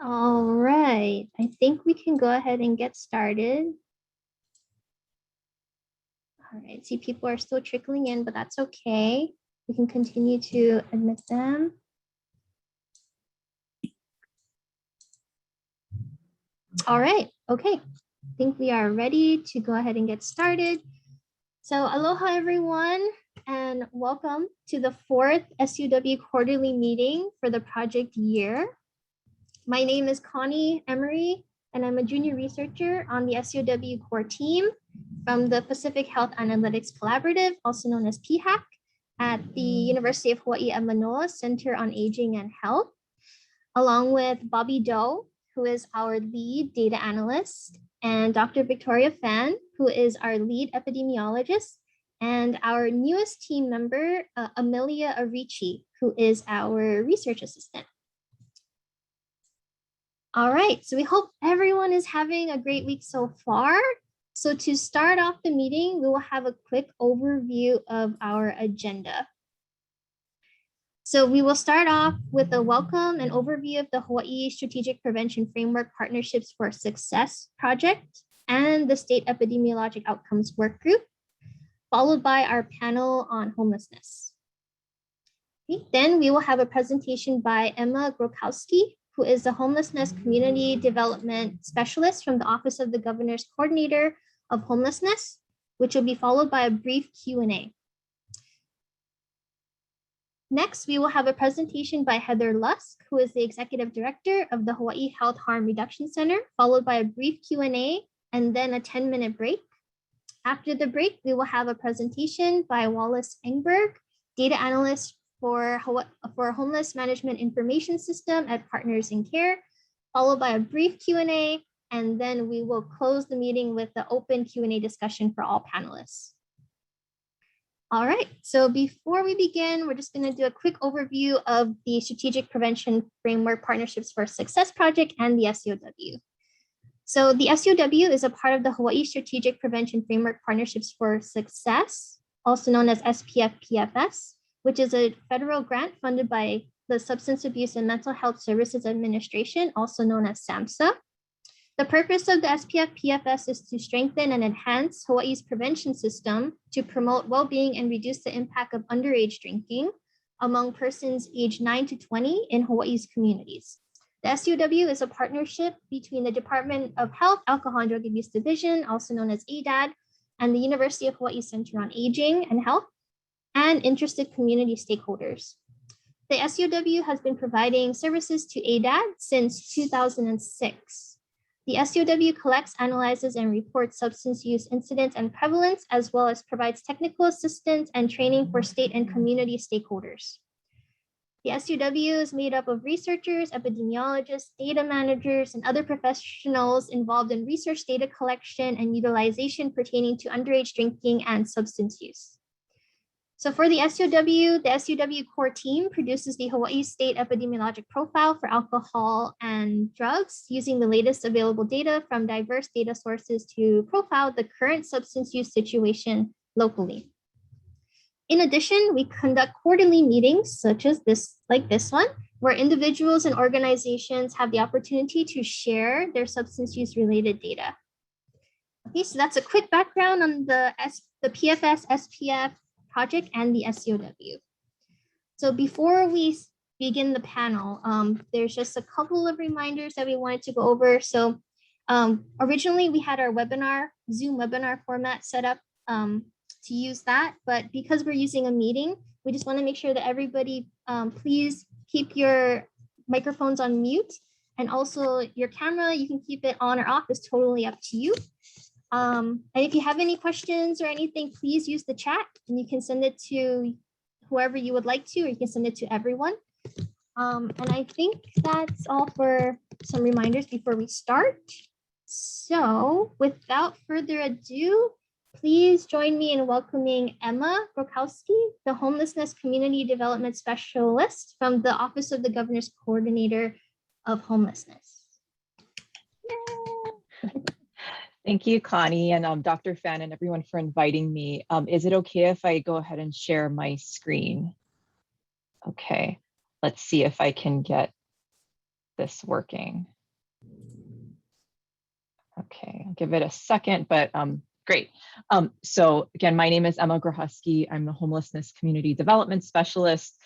All right, I think we can go ahead and get started. All right, see, people are still trickling in, but that's okay. We can continue to admit them. All right, okay. I think we are ready to go ahead and get started. So aloha, everyone, and welcome to the 4th SEOW quarterly meeting for the project year. My name is Connie Emery, and I'm a junior researcher on the SEOW core team from the Pacific Health Analytics Collaborative, also known as PHAC, at the University of Hawaii at Manoa Center on Aging and Health, along with Bobby Doe, who is our lead data analyst, and Dr. Victoria Fan, who is our lead epidemiologist, and our newest team member, Amelia Arici, who is our research assistant. All right, so we hope everyone is having a great week so far. So to start off the meeting, we will have a quick overview of our agenda. So we will start off with a welcome and overview of the Hawaii Strategic Prevention Framework Partnerships for Success project and the State Epidemiologic Outcomes Workgroup, followed by our panel on homelessness. Okay, then we will have a presentation by Emma Grochowsky, who is the Homelessness Community Development Specialist from the Office of the Governor's Coordinator of Homelessness, which will be followed by a brief Q&A. Next, we will have a presentation by Heather Lusk, who is the Executive Director of the Hawaii Health Harm Reduction Center, followed by a brief Q&A and then a 10-minute break. After the break, we will have a presentation by Wallace Engberg, Data Analyst for Homeless Management Information System at Partners in Care, followed by a brief Q&A, and then we will close the meeting with the open Q&A discussion for all panelists. All right, so before we begin, we're just going to do a quick overview of the Strategic Prevention Framework Partnerships for Success project and the SEOW. So the SEOW is a part of the Hawaii Strategic Prevention Framework Partnerships for Success, also known as SPF-PFS, which is a federal grant funded by the Substance Abuse and Mental Health Services Administration, also known as SAMHSA. The purpose of the SPF-PFS is to strengthen and enhance Hawaii's prevention system to promote well-being and reduce the impact of underage drinking among persons aged 9 to 20 in Hawaii's communities. The SEOW is a partnership between the Department of Health, Alcohol and Drug Abuse Division, also known as ADAD, and the University of Hawaii Center on Aging and Health, and interested community stakeholders. The SEOW has been providing services to ADAD since 2006. The SEOW collects, analyzes, and reports substance use incidents and prevalence, as well as provides technical assistance and training for state and community stakeholders. The SEOW is made up of researchers, epidemiologists, data managers, and other professionals involved in research data collection and utilization pertaining to underage drinking and substance use. So for the SEOW core team produces the Hawaii State Epidemiologic Profile for alcohol and drugs using the latest available data from diverse data sources to profile the current substance use situation locally. In addition, we conduct quarterly meetings such as this one, where individuals and organizations have the opportunity to share their substance use related data. Okay, so that's a quick background on the PFS, SPF, project and the SEOW. So before we begin the panel, there's just a couple of reminders that we wanted to go over. So originally we had our webinar, Zoom webinar format set up to use that, but because we're using a meeting, we just want to make sure that everybody please keep your microphones on mute, and also your camera, you can keep it on or off, is totally up to you. And if you have any questions or anything, please use the chat and you can send it to whoever you would like to, or you can send it to everyone. And I think that's all for some reminders before we start. So without further ado, please join me in welcoming Emma Grochowsky, the Homelessness Community Development Specialist from the Office of the Governor's Coordinator of Homelessness. Yay. Thank you, Connie, and Dr. Fan and everyone for inviting me. Is it okay if I go ahead and share my screen? Okay, let's see if I can get this working. Okay, I'll give it a second, but great. So again, my name is Emma Grochowsky. I'm the Homelessness Community Development Specialist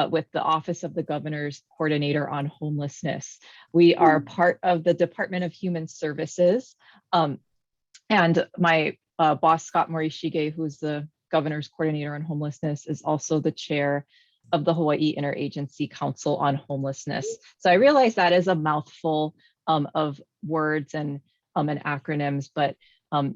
with the Office of the Governor's Coordinator on Homelessness. We are part of the Department of Human Services. And my boss, Scott Morishige, who's the Governor's Coordinator on Homelessness, is also the chair of the Hawaii Interagency Council on Homelessness. So I realize that is a mouthful of words and acronyms, but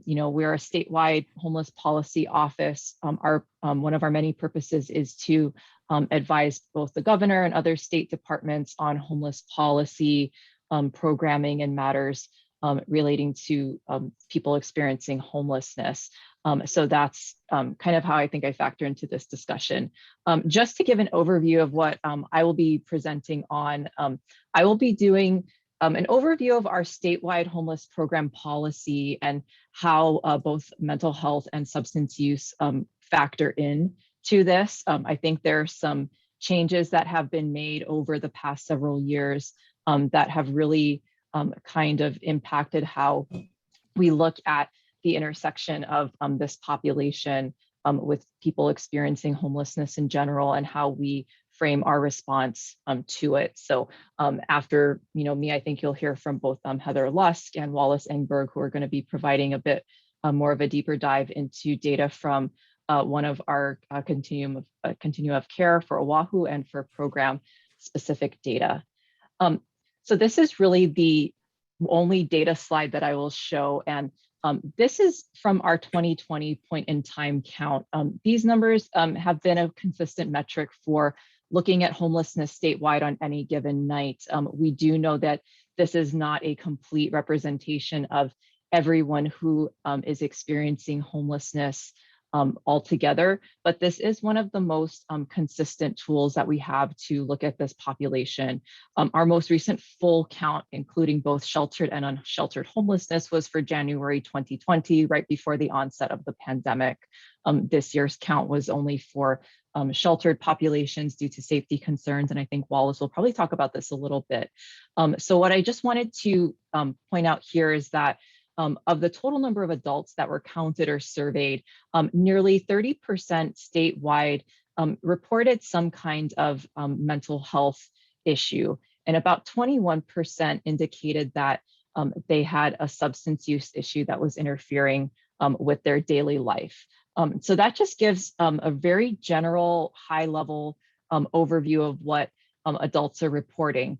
you know, we're a statewide homeless policy office. One of our many purposes is to advise both the governor and other state departments on homeless policy, programming, and matters relating to people experiencing homelessness. So that's kind of how I think I factor into this discussion. Just to give an overview of what I will be presenting on, I will be doing an overview of our statewide homeless program policy and how both mental health and substance use factor in to this. I think there are some changes that have been made over the past several years that have really kind of impacted how we look at the intersection of this population with people experiencing homelessness in general and how we frame our response to it. So after me, I think you'll hear from both Heather Lusk and Wallace Engberg, who are going to be providing a bit more of a deeper dive into data from one of our continuum of care for Oahu and for program specific data. So this is really the only data slide that I will show. And this is from our 2020 point in time count. These numbers have been a consistent metric for looking at homelessness statewide on any given night. We do know that this is not a complete representation of everyone who is experiencing homelessness altogether, but this is one of the most consistent tools that we have to look at this population. Our most recent full count, including both sheltered and unsheltered homelessness, was for January 2020, right before the onset of the pandemic. This year's count was only for sheltered populations due to safety concerns, and I think Wallace will probably talk about this a little bit. So what I just wanted to point out here is that of the total number of adults that were counted or surveyed, nearly 30% statewide reported some kind of mental health issue, and about 21% indicated that they had a substance use issue that was interfering with their daily life. So that just gives a very general, high-level overview of what adults are reporting.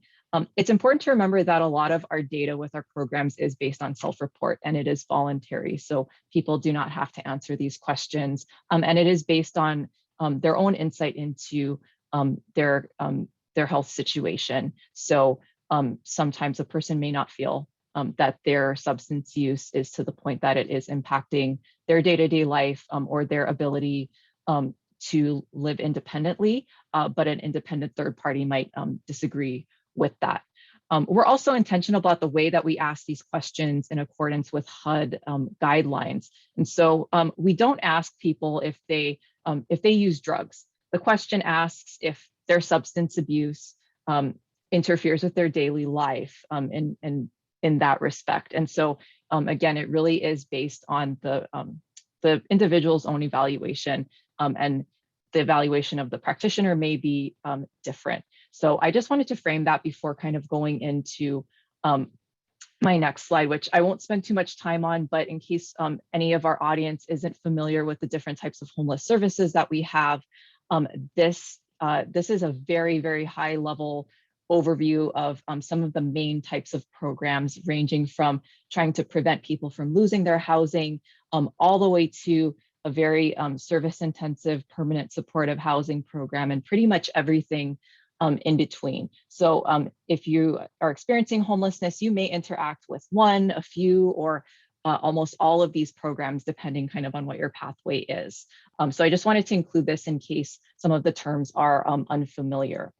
It's important to remember that a lot of our data with our programs is based on self-report, and it is voluntary. So people do not have to answer these questions. And it is based on their own insight into their health situation. So sometimes a person may not feel that their substance use is to the point that it is impacting their day-to-day life or their ability to live independently, but an independent third party might disagree with that. We're also intentional about the way that we ask these questions in accordance with HUD guidelines. And so we don't ask people if they use drugs. The question asks if their substance abuse interferes with their daily life in that respect. And so again, it really is based on the individual's own evaluation, and the evaluation of the practitioner may be different. So I just wanted to frame that before kind of going into my next slide, which I won't spend too much time on, but in case any of our audience isn't familiar with the different types of homeless services that we have, this is a very, very high level overview of some of the main types of programs, ranging from trying to prevent people from losing their housing all the way to a very service-intensive permanent supportive housing program, and pretty much everything in between. So if you are experiencing homelessness, you may interact with one, a few, or almost all of these programs, depending kind of on what your pathway is. So I just wanted to include this in case some of the terms are unfamiliar.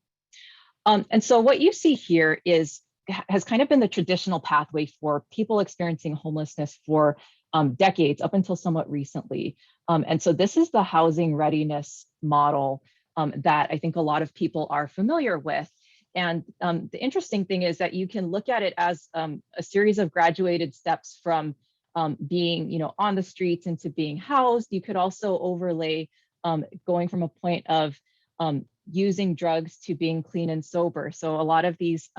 And so what you see here has kind of been the traditional pathway for people experiencing homelessness for decades, up until somewhat recently. And so this is the housing readiness model that I think a lot of people are familiar with. And the interesting thing is that you can look at it as a series of graduated steps from being, on the streets into being housed. You could also overlay going from a point of using drugs to being clean and sober. So a lot of these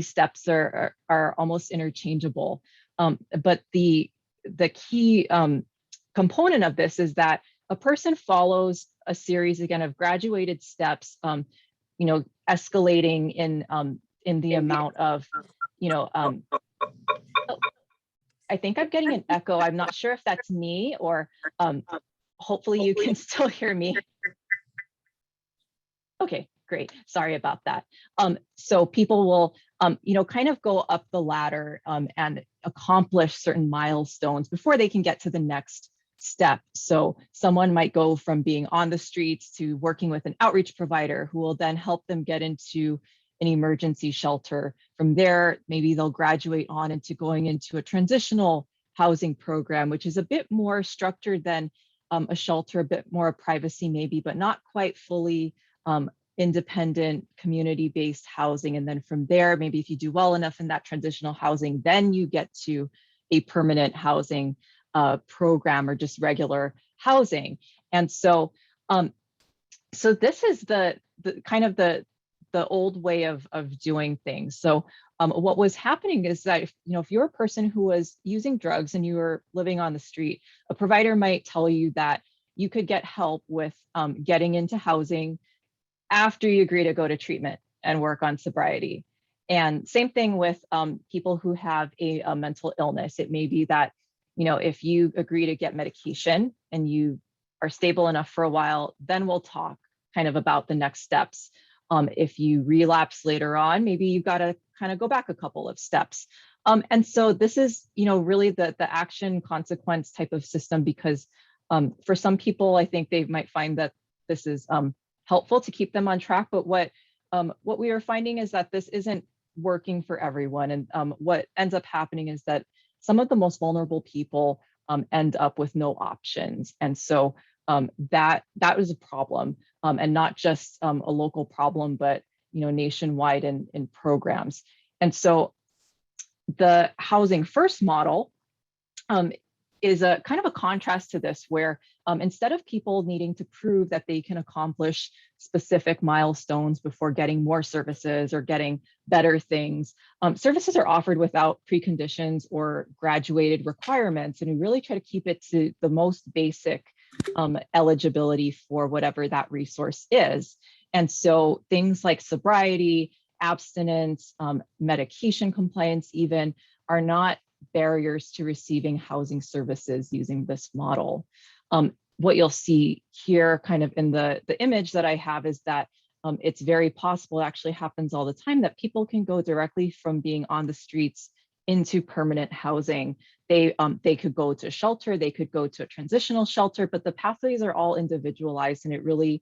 steps are almost interchangeable. But the key component of this is that a person follows a series, again, of graduated steps, escalating in the amount of, I think I'm getting an echo. I'm not sure if that's me or hopefully you can still hear me. Okay, great. Sorry about that. So people will, kind of go up the ladder and accomplish certain milestones before they can get to the next step. So someone might go from being on the streets to working with an outreach provider who will then help them get into an emergency shelter. From there, maybe they'll graduate on into going into a transitional housing program, which is a bit more structured than a shelter, a bit more privacy maybe, but not quite fully independent community-based housing. And then from there, maybe if you do well enough in that transitional housing, then you get to a permanent housing program or just regular housing. And so, so this is the kind of the old way of doing things. So what was happening is that if you're a person who was using drugs and you were living on the street, a provider might tell you that you could get help with getting into housing after you agree to go to treatment and work on sobriety. And same thing with people who have a mental illness. It may be that, if you agree to get medication and you are stable enough for a while, then we'll talk kind of about the next steps. If you relapse later on, maybe you've got to kind of go back a couple of steps. And so this is, really the action consequence type of system, because for some people, I think they might find that this is helpful to keep them on track. But what we are finding is that this isn't working for everyone. And what ends up happening is that some of the most vulnerable people end up with no options. And so that is a problem, and not just a local problem, but nationwide in programs. And so the Housing First model is a kind of a contrast to this, where instead of people needing to prove that they can accomplish specific milestones before getting more services or getting better things, services are offered without preconditions or graduated requirements. And we really try to keep it to the most basic eligibility for whatever that resource is. And so things like sobriety, abstinence, medication compliance even are not barriers to receiving housing services using this model. What you'll see here kind of in the image that I have is that it's very possible, it actually happens all the time, that people can go directly from being on the streets into permanent housing. They could go to a shelter, they could go to a transitional shelter, but the pathways are all individualized, and it really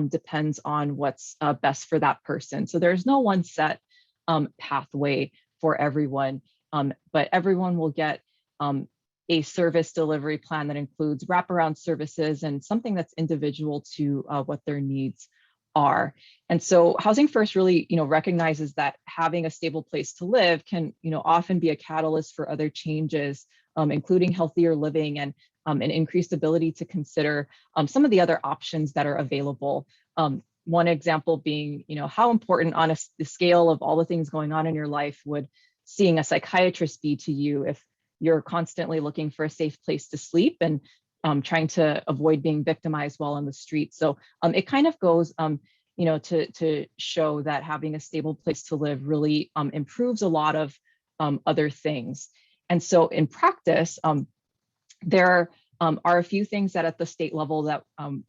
depends on what's best for that person. So there's no one set pathway for everyone. But everyone will get a service delivery plan that includes wraparound services and something that's individual to what their needs are. And so Housing First really, recognizes that having a stable place to live can, often be a catalyst for other changes, including healthier living and an increased ability to consider some of the other options that are available. One example being, how important on the scale of all the things going on in your life would seeing a psychiatrist be to you if you're constantly looking for a safe place to sleep and trying to avoid being victimized while on the street. So it kind of goes, to show that having a stable place to live really improves a lot of other things. And so in practice, there are a few things that at the state level that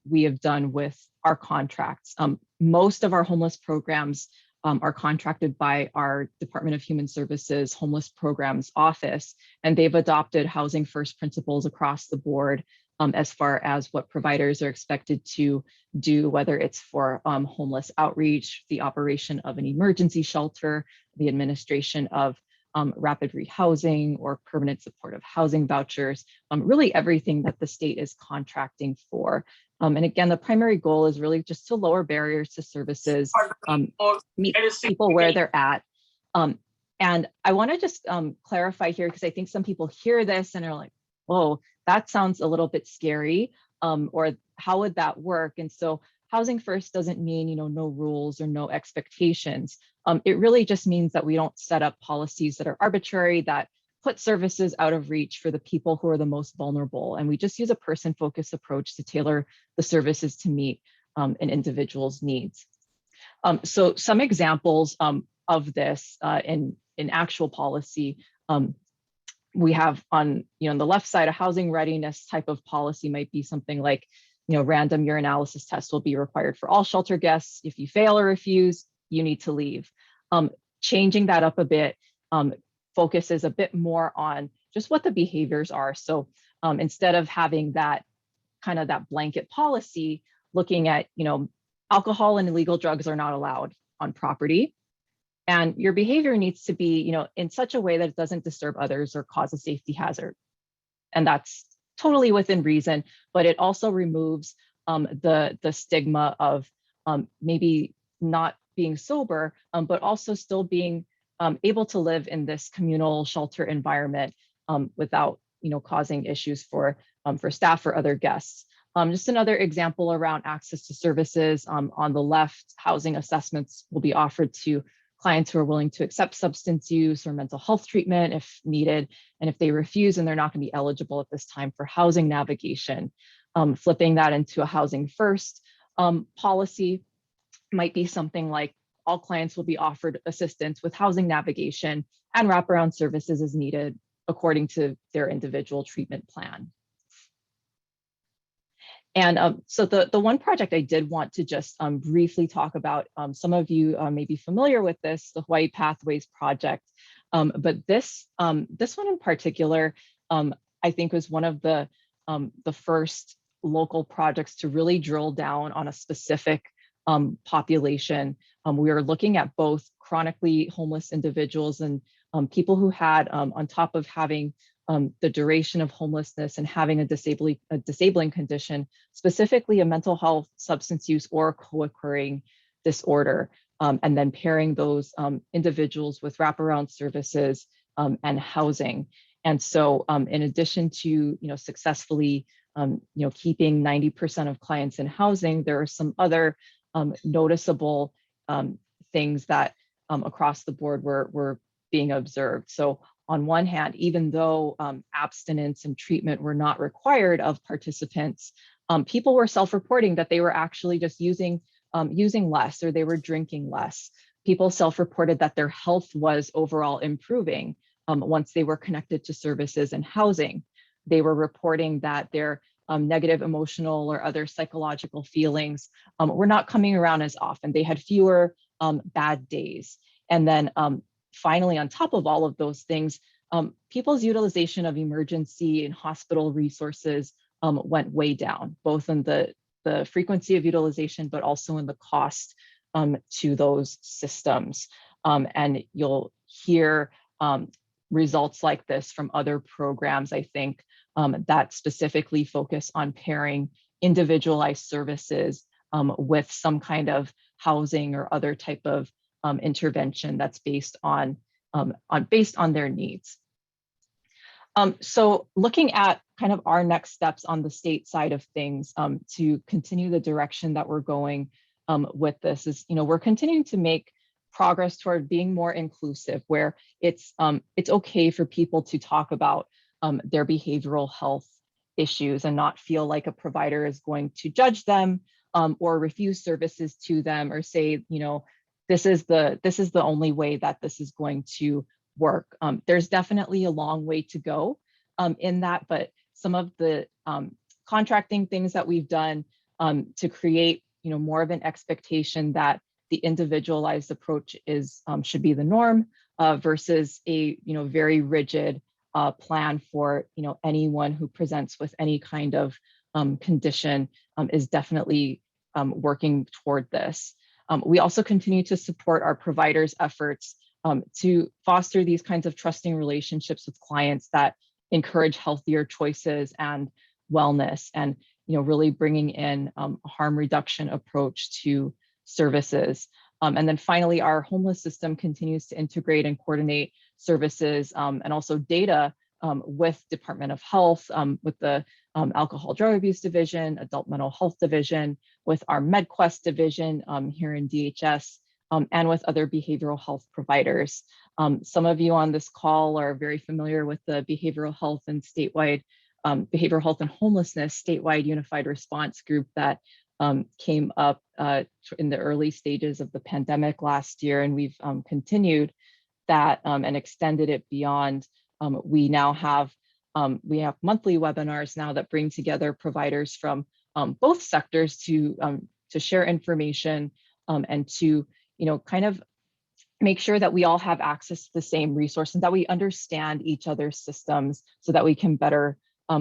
we have done with our contracts. Most of our homeless programs are contracted by our Department of Human Services Homeless Programs Office, and they've adopted Housing First principles across the board as far as what providers are expected to do, whether it's for homeless outreach, the operation of an emergency shelter, the administration of rapid rehousing or permanent supportive housing vouchers, really everything that the state is contracting for. And again, the primary goal is really just to lower barriers to services, meet people where they're at. And I want to just clarify here, because I think some people hear this and are like, "Whoa, that sounds a little bit scary," or "How would that work?" And so housing first doesn't mean, no rules or no expectations. It really just means that we don't set up policies that are arbitrary, that put services out of reach for the people who are the most vulnerable. And we just use a person-focused approach to tailor the services to meet an individual's needs. So some examples of this in actual policy, we have on the left side, a housing readiness type of policy might be something like, random urinalysis tests will be required for all shelter guests. If you fail or refuse, you need to leave. Changing that up a bit focuses a bit more on just what the behaviors are. So instead of having that kind of that blanket policy, looking at, alcohol and illegal drugs are not allowed on property. And your behavior needs to be, in such a way that it doesn't disturb others or cause a safety hazard. And that's totally within reason, but it also removes the stigma of maybe not being sober, but also still being able to live in this communal shelter environment without, causing issues for staff or other guests. Just another example around access to services. On the left, housing assessments will be offered to clients who are willing to accept substance use or mental health treatment if needed. And if they refuse, then they're not going to be eligible at this time for housing navigation. Flipping that into a housing first policy might be something like all clients will be offered assistance with housing navigation and wraparound services as needed according to their individual treatment plan. And so the one project I did want to just briefly talk about, some of you may be familiar with this, the Hawaii Pathways Project. But this one in particular, I think was one of the first local projects to really drill down on a specific population. We were looking at both chronically homeless individuals and people who had, on top of having the duration of homelessness and having a disabling condition, specifically a mental health, substance use, or co-occurring disorder, and then pairing those individuals with wraparound services and housing. And so in addition to successfully keeping 90% of clients in housing, there are some other noticeable things that across the board were being observed. So on one hand, even though abstinence and treatment were not required of participants, people were self-reporting that they were actually just using less, or they were drinking less. People self-reported that their health was overall improving once they were connected to services and housing. They were reporting that their negative emotional or other psychological feelings were not coming around as often. They had fewer bad days. And then finally, on top of all of those things, people's utilization of emergency and hospital resources went way down, both in the frequency of utilization, but also in the cost to those systems. And you'll hear results like this from other programs, I think, that specifically focus on pairing individualized services with some kind of housing or other type of intervention that's based on their needs. So looking at kind of our next steps on the state side of things to continue the direction that we're going with this is, we're continuing to make progress toward being more inclusive, where it's okay for people to talk about their behavioral health issues and not feel like a provider is going to judge them or refuse services to them, or say, this is the only way that this is going to work. There's definitely a long way to go in that, but some of the contracting things that we've done to create, more of an expectation that the individualized approach should be the norm versus a very rigid plan for anyone who presents with any kind of condition is definitely working toward this. We also continue to support our providers' efforts to foster these kinds of trusting relationships with clients that encourage healthier choices and wellness. And really bringing in a harm reduction approach to services. And then finally, our homeless system continues to integrate and coordinate services and also data with Department of Health, with the Alcohol Drug Abuse Division, Adult Mental Health Division, with our MedQuest division here in DHS, and with other behavioral health providers. Some of you on this call are very familiar with the behavioral health and statewide behavioral health and homelessness statewide unified response group that came up in the early stages of the pandemic last year, and we've continued that and extended it beyond. We now have monthly webinars now that bring together providers from both sectors to share information and to kind of make sure that we all have access to the same resource and that we understand each other's systems so that we can better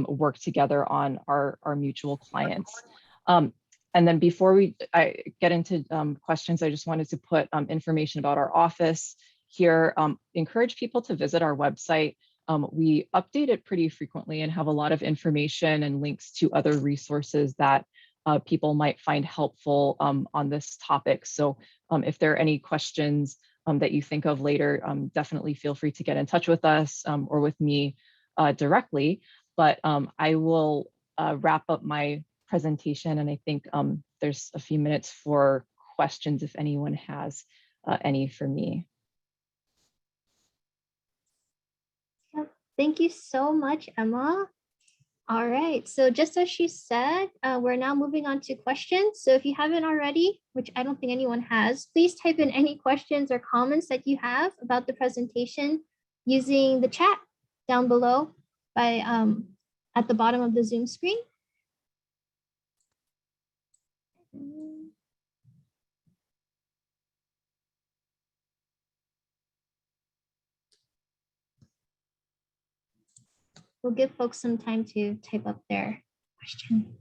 work together on our mutual clients. And then before I get into questions, I just wanted to put information about our office here. Encourage people to visit our website. We update it pretty frequently and have a lot of information and links to other resources that people might find helpful on this topic. So if there are any questions that you think of later, definitely feel free to get in touch with us or with me directly. But I will wrap up my presentation, and I think there's a few minutes for questions if anyone has any for me. Thank you so much, Emma. All right, so just as she said, we're now moving on to questions. So if you haven't already, which I don't think anyone has, please type in any questions or comments that you have about the presentation using the chat down below by at the bottom of the Zoom screen. We'll give folks some time to type up their question.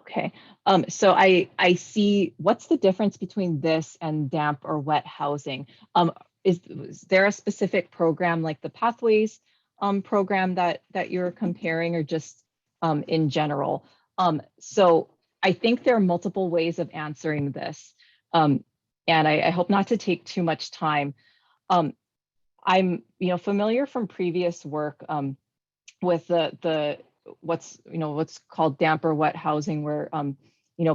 Okay, so I see, what's the difference between this and damp or wet housing? Is there a specific program like the Pathways program that you're comparing, or just in general? So I think there are multiple ways of answering this, and I hope not to take too much time. I'm familiar from previous work with the what's called damp or wet housing, where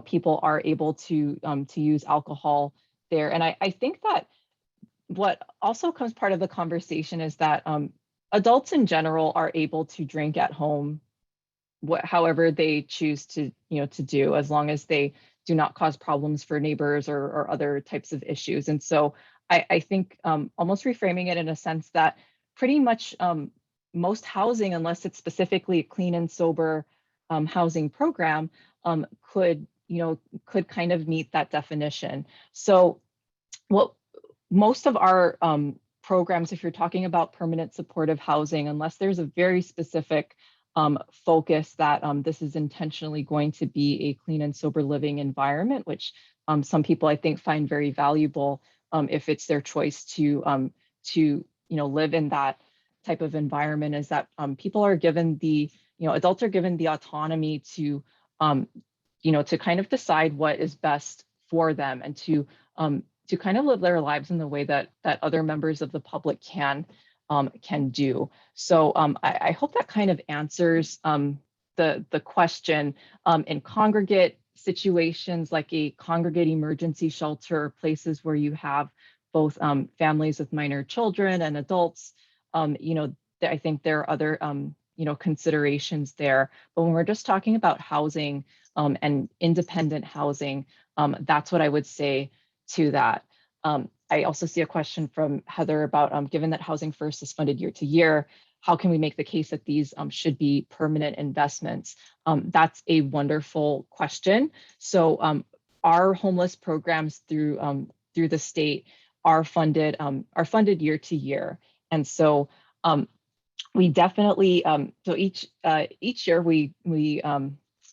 people are able to use alcohol there, and I think that what also comes part of the conversation is that adults in general are able to drink at home however they choose to do, as long as they do not cause problems for neighbors or other types of issues. And so I think almost reframing it in a sense that pretty much most housing, unless it's specifically a clean and sober housing program, could kind of meet that definition. So what most of our programs, if you're talking about permanent supportive housing, unless there's a very specific focus that this is intentionally going to be a clean and sober living environment, which some people I think find very valuable if it's their choice to live in that type of environment, is that people are given the adults are given the autonomy to to kind of decide what is best for them, and to kind of live their lives in the way that other members of the public can do. So I hope that kind of answers the question. In congregate situations, like a congregate emergency shelter, places where you have both families with minor children and adults, I think there are other considerations there. But when we're just talking about housing and independent housing, that's what I would say to that. I also see a question from Heather about, given that Housing First is funded year to year, how can we make the case that these should be permanent investments? That's a wonderful question. So our homeless programs through the state are funded year to year, and so we definitely so each year we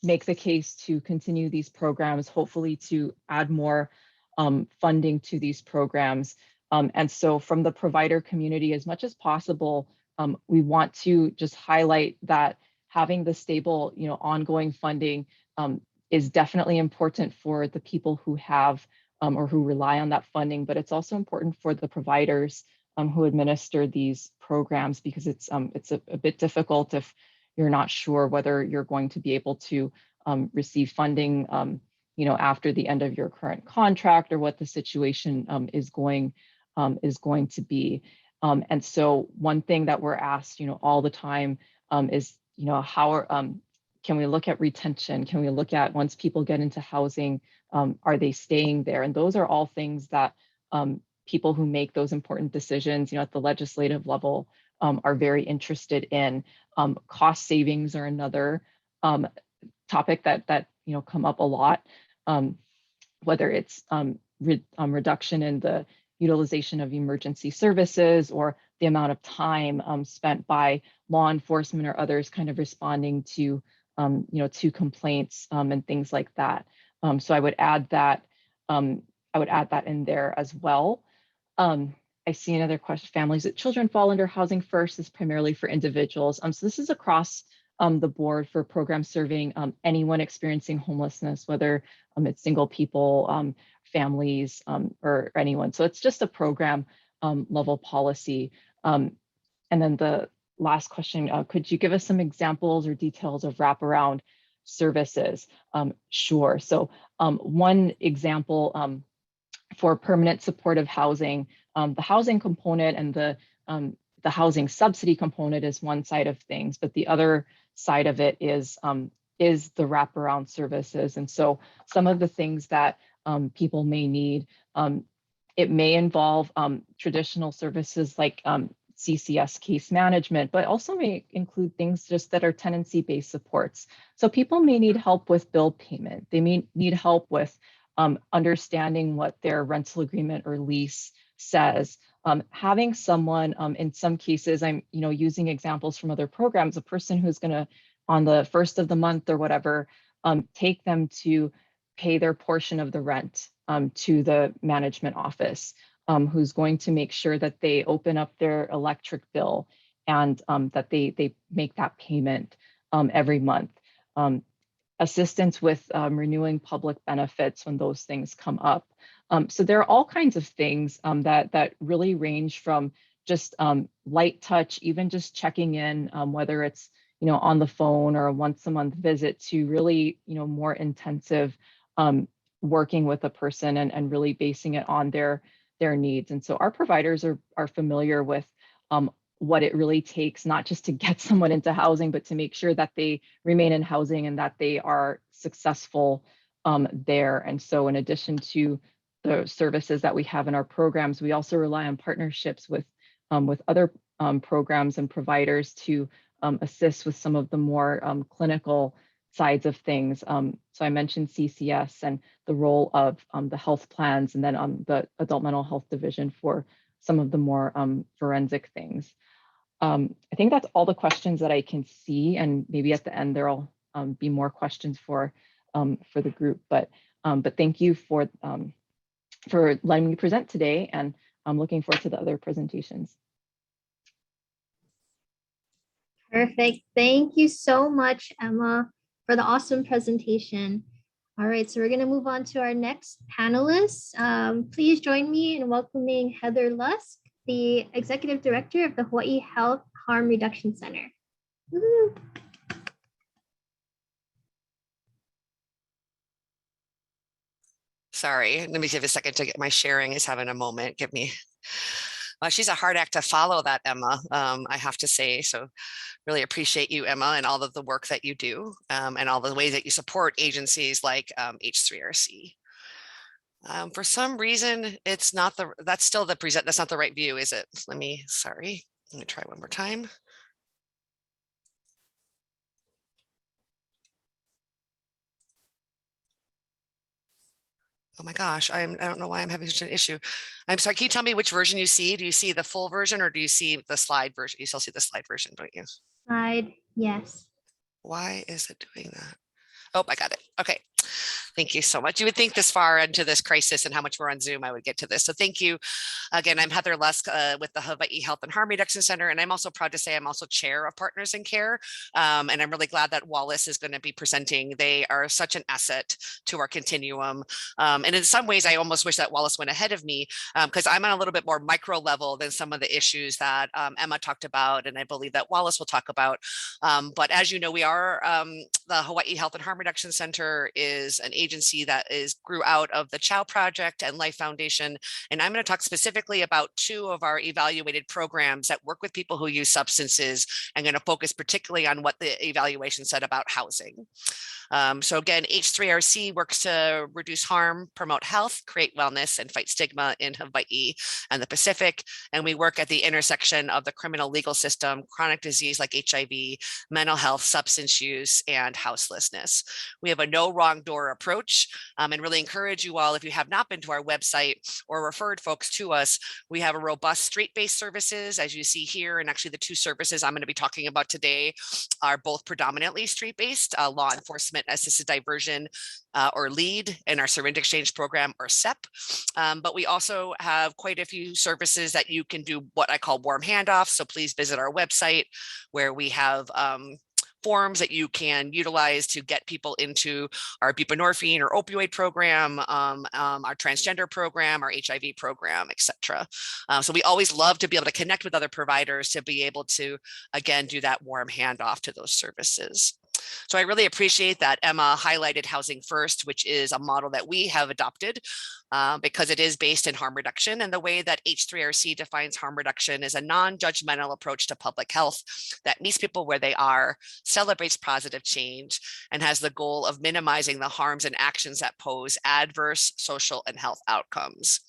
make the case to continue these programs, hopefully to add more funding to these programs. And so from the provider community, as much as possible, we want to just highlight that having the stable, ongoing funding is definitely important for the people who have or who rely on that funding, but it's also important for the providers who administer these programs, because it's a bit difficult if you're not sure whether you're going to be able to receive funding, after the end of your current contract, or what the situation is going to be. And so one thing that we're asked, all the time is, can we look at retention? Can we look at, once people get into housing, are they staying there? And those are all things that people who make those important decisions, at the legislative level, are very interested in. Cost savings are another topic that come up a lot, whether it's reduction in the utilization of emergency services, or the amount of time spent by law enforcement or others kind of responding to to complaints and things like that. So I would add that in there as well. I see another question. Families with children fall under Housing First is primarily for individuals. So this is across the board for programs serving anyone experiencing homelessness, whether it's single people, families, or anyone. So it's just a program level policy. And then the last question, could you give us some examples or details of wraparound services? Sure. So one example for permanent supportive housing, the housing component and the housing subsidy component is one side of things, but the other side of it is the wraparound services. And so some of the things that people may need, it may involve traditional services like CCS case management, but also may include things just that are tenancy-based supports. So people may need help with bill payment. They may need help with understanding what their rental agreement or lease says. Having someone, in some cases, I'm using examples from other programs, a person who's going to, on the first of the month or whatever, take them to pay their portion of the rent to the management office, who's going to make sure that they open up their electric bill and that they make that payment every month. Assistance with renewing public benefits when those things come up. So there are all kinds of things that really range from just light touch, even just checking in, whether it's on the phone or a once a month visit, to really more intensive working with a person and really basing it on their needs. And so our providers are familiar with what it really takes, not just to get someone into housing, but to make sure that they remain in housing and that they are successful there. And so in addition to the services that we have in our programs, we also rely on partnerships with other programs and providers to assist with some of the more clinical sides of things. So I mentioned CCS and the role of the health plans, and then the adult mental health division for some of the more forensic things. I think that's all the questions that I can see, and maybe at the end there'll be more questions for the group. But thank you for letting me present today, and I'm looking forward to the other presentations. Perfect. Thank you so much, Emma, for the awesome presentation. All right, so we're going to move on to our next panelist. Please join me in welcoming Heather Lusk, the Executive Director of the Hawaii Health Harm Reduction Center. Woo-hoo. Sorry, let me give a second to get my sharing is having a moment. Give me, she's a hard act to follow, that Emma, I have to say. So really appreciate you, Emma, and all of the work that you do, and all the ways that you support agencies like H3RC. For some reason, it's not that's still the present, that's not the right view, is it? Let me try one more time. Oh my gosh, I don't know why I'm having such an issue. I'm sorry, can you tell me which version you see? Do you see the full version or do you see the slide version? You still see the slide version, don't you? Slide, yes. Why is it doing that? Oh, I got it. Okay. Thank you so much. You would think this far into this crisis and how much we're on Zoom, I would get to this. So thank you. Again, I'm Heather Lusk with the Hawaii Health and Harm Reduction Center, and I'm also proud to say I'm also chair of Partners in Care. And I'm really glad that Wallace is going to be presenting. They are such an asset to our continuum. And in some ways, I almost wish that Wallace went ahead of me because I'm on a little bit more micro level than some of the issues that Emma talked about, and I believe that Wallace will talk about. But as you know, we are the Hawaii Health and Harm Reduction Center is an agency that grew out of the Chow Project and Life Foundation. And I'm going to talk specifically about two of our evaluated programs that work with people who use substances. I'm going to focus particularly on what the evaluation said about housing. So again, H3RC works to reduce harm, promote health, create wellness, and fight stigma in Hawaii and the Pacific. And we work at the intersection of the criminal legal system, chronic disease like HIV, mental health, substance use, and houselessness. We have a no wrong door approach and really encourage you all, if you have not been to our website or referred folks to us, we have a robust street-based services, as you see here. And actually the two services I'm going to be talking about today are both predominantly street-based, law enforcement assisted diversion or LEAD in our syringe exchange program, or SEP. But we also have quite a few services that you can do what I call warm handoffs. So please visit our website where we have forms that you can utilize to get people into our buprenorphine or opioid program, our transgender program, our HIV program, et cetera. So we always love to be able to connect with other providers to be able to, again, do that warm handoff to those services. So I really appreciate that Emma highlighted Housing First, which is a model that we have adopted because it is based in harm reduction. And the way that H3RC defines harm reduction is a non-judgmental approach to public health that meets people where they are, celebrates positive change, and has the goal of minimizing the harms and actions that pose adverse social and health outcomes,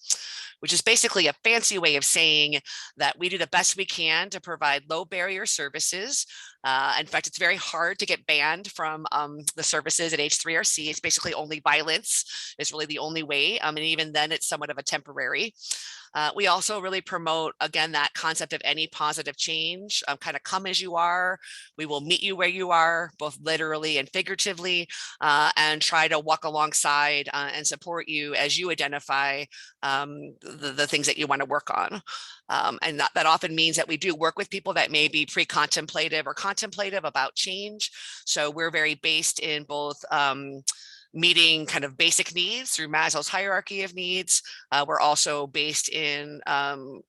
which is basically a fancy way of saying that we do the best we can to provide low barrier services. In fact, it's very hard to get banned from the services at H3RC. It's basically only violence is really the only way. And even then it's somewhat of a temporary. We also really promote, again, that concept of any positive change, kind of come as you are. We will meet you where you are, both literally and figuratively, and try to walk alongside and support you as you identify the things that you want to work on. And that often means that we do work with people that may be pre-contemplative or contemplative about change. So we're very based in both meeting kind of basic needs through Maslow's hierarchy of needs. We're also based in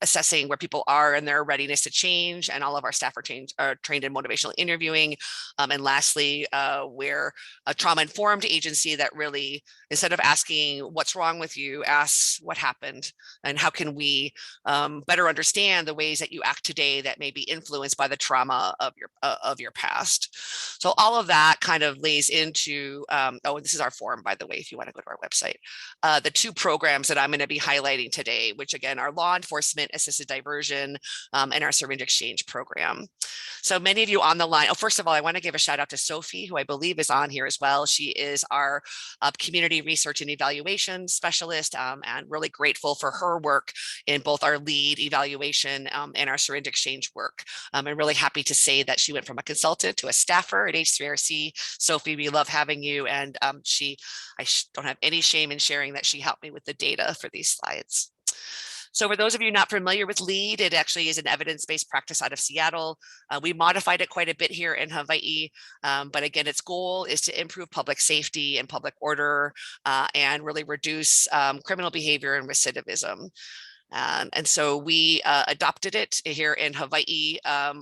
assessing where people are and their readiness to change, and all of our staff are trained in motivational interviewing. And lastly, we're a trauma-informed agency that really, instead of asking what's wrong with you, asks what happened and how can we better understand the ways that you act today that may be influenced by the trauma of your past. So all of that kind of lays into, oh, this is our form, by the way, if you want to go to our website. The two programs that I'm going to be highlighting today, which again are law enforcement assisted diversion and our syringe exchange program. So many of you on the line. Oh, first of all, I want to give a shout out to Sophie, who I believe is on here as well. She is our community research and evaluation specialist, and really grateful for her work in both our LEAD evaluation and our syringe exchange work. I'm really happy to say that she went from a consultant to a staffer at H3RC. Sophie, we love having you. And I don't have any shame in sharing that she helped me with the data for these slides. So for those of you not familiar with LEAD, it actually is an evidence-based practice out of Seattle. We modified it quite a bit here in Hawaii, but again, its goal is to improve public safety and public order and really reduce criminal behavior and recidivism. And so we adopted it here in Hawaii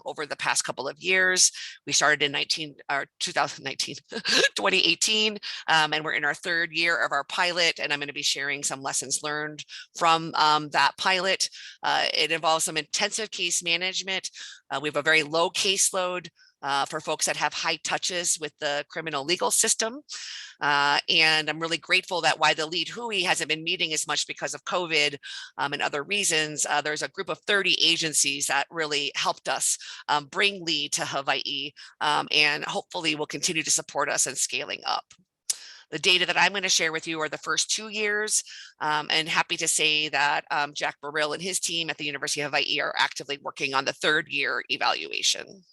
over the past couple of years. We started in 2018, and we're in our third year of our pilot, and I'm going to be sharing some lessons learned from that pilot. It involves some intensive case management. We have a very low caseload for folks that have high touches with the criminal legal system. And I'm really grateful that why the LEAD HUI hasn't been meeting as much because of COVID and other reasons. There's a group of 30 agencies that really helped us bring LEAD to Hawaii and hopefully will continue to support us in scaling up. The data that I'm going to share with you are the first 2 years, and happy to say that Jack Burrill and his team at the University of Hawaii are actively working on the third year evaluation.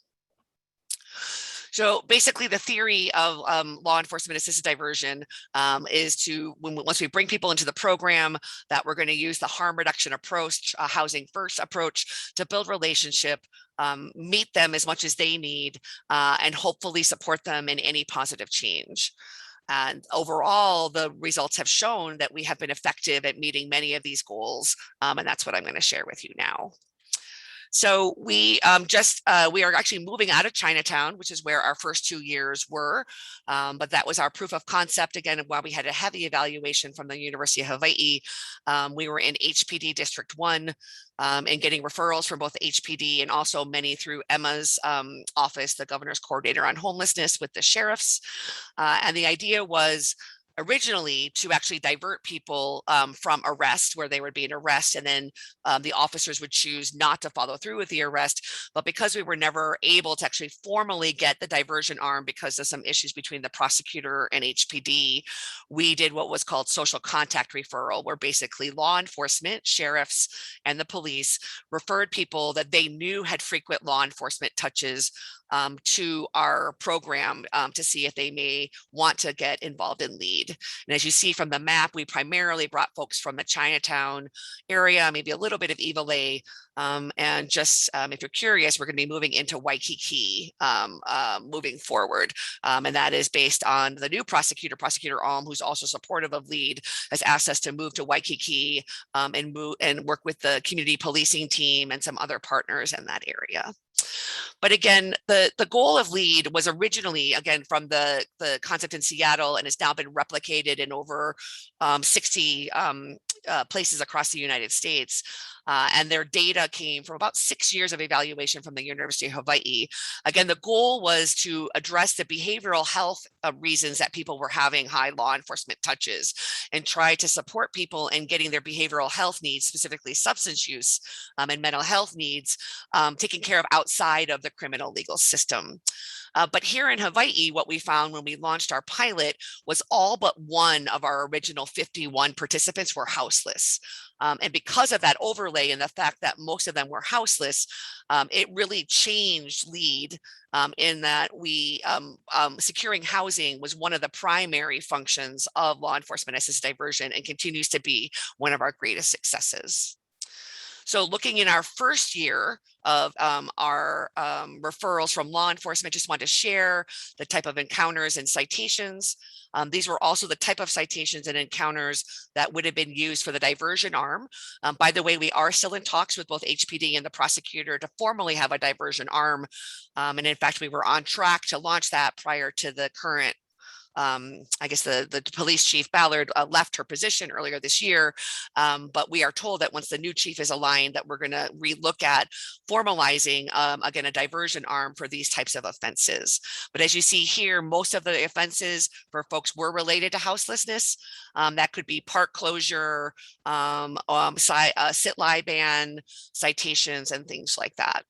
So basically the theory of law enforcement assisted diversion is to, once we bring people into the program, that we're going to use the harm reduction approach, housing first approach, to build relationship, meet them as much as they need, and hopefully support them in any positive change. And overall, the results have shown that we have been effective at meeting many of these goals. And that's what I'm going to share with you now. So we we are actually moving out of Chinatown, which is where our first 2 years were. But that was our proof of concept. Again, while we had a heavy evaluation from the University of Hawaii, we were in HPD District 1 and getting referrals from both HPD and also many through Emma's office, the governor's coordinator on homelessness, with the sheriffs. And the idea was originally to actually divert people from arrest, where they would be an arrest, and then the officers would choose not to follow through with the arrest. But because we were never able to actually formally get the diversion arm because of some issues between the prosecutor and HPD, we did what was called social contact referral, where basically law enforcement, sheriffs, and the police referred people that they knew had frequent law enforcement touches to our program to see if they may want to get involved in LEAD. And as you see from the map, we primarily brought folks from the Chinatown area, maybe a little bit of Ivalai, and just if you're curious, we're going to be moving into Waikiki moving forward. And that is based on the new prosecutor, Prosecutor Alm, who's also supportive of LEAD, has asked us to move to Waikiki and work with the community policing team and some other partners in that area. But again, the goal of LEAD was originally, again, from the concept in Seattle, and has now been replicated in over 60 places across the United States. And their data came from about 6 years of evaluation from the University of Hawaii. Again, the goal was to address the behavioral health reasons that people were having high law enforcement touches, and try to support people in getting their behavioral health needs, specifically substance use and mental health needs, taken care of outside of the criminal legal system. But here in Hawaii, what we found when we launched our pilot was all but one of our original 51 participants were houseless. And because of that overlay and the fact that most of them were houseless, it really changed LEAD in that we securing housing was one of the primary functions of law enforcement assisted diversion, and continues to be one of our greatest successes. So looking in our first year of our referrals from law enforcement, just wanted to share the type of encounters and citations. These were also the type of citations and encounters that would have been used for the diversion arm. By the way, we are still in talks with both HPD and the prosecutor to formally have a diversion arm. And in fact, we were on track to launch that prior to the current I guess the police chief Ballard left her position earlier this year, but we are told that once the new chief is aligned, that we're going to relook at formalizing again a diversion arm for these types of offenses. But as you see here, most of the offenses for folks were related to houselessness. That could be park closure, sit-lie ban, citations, and things like that.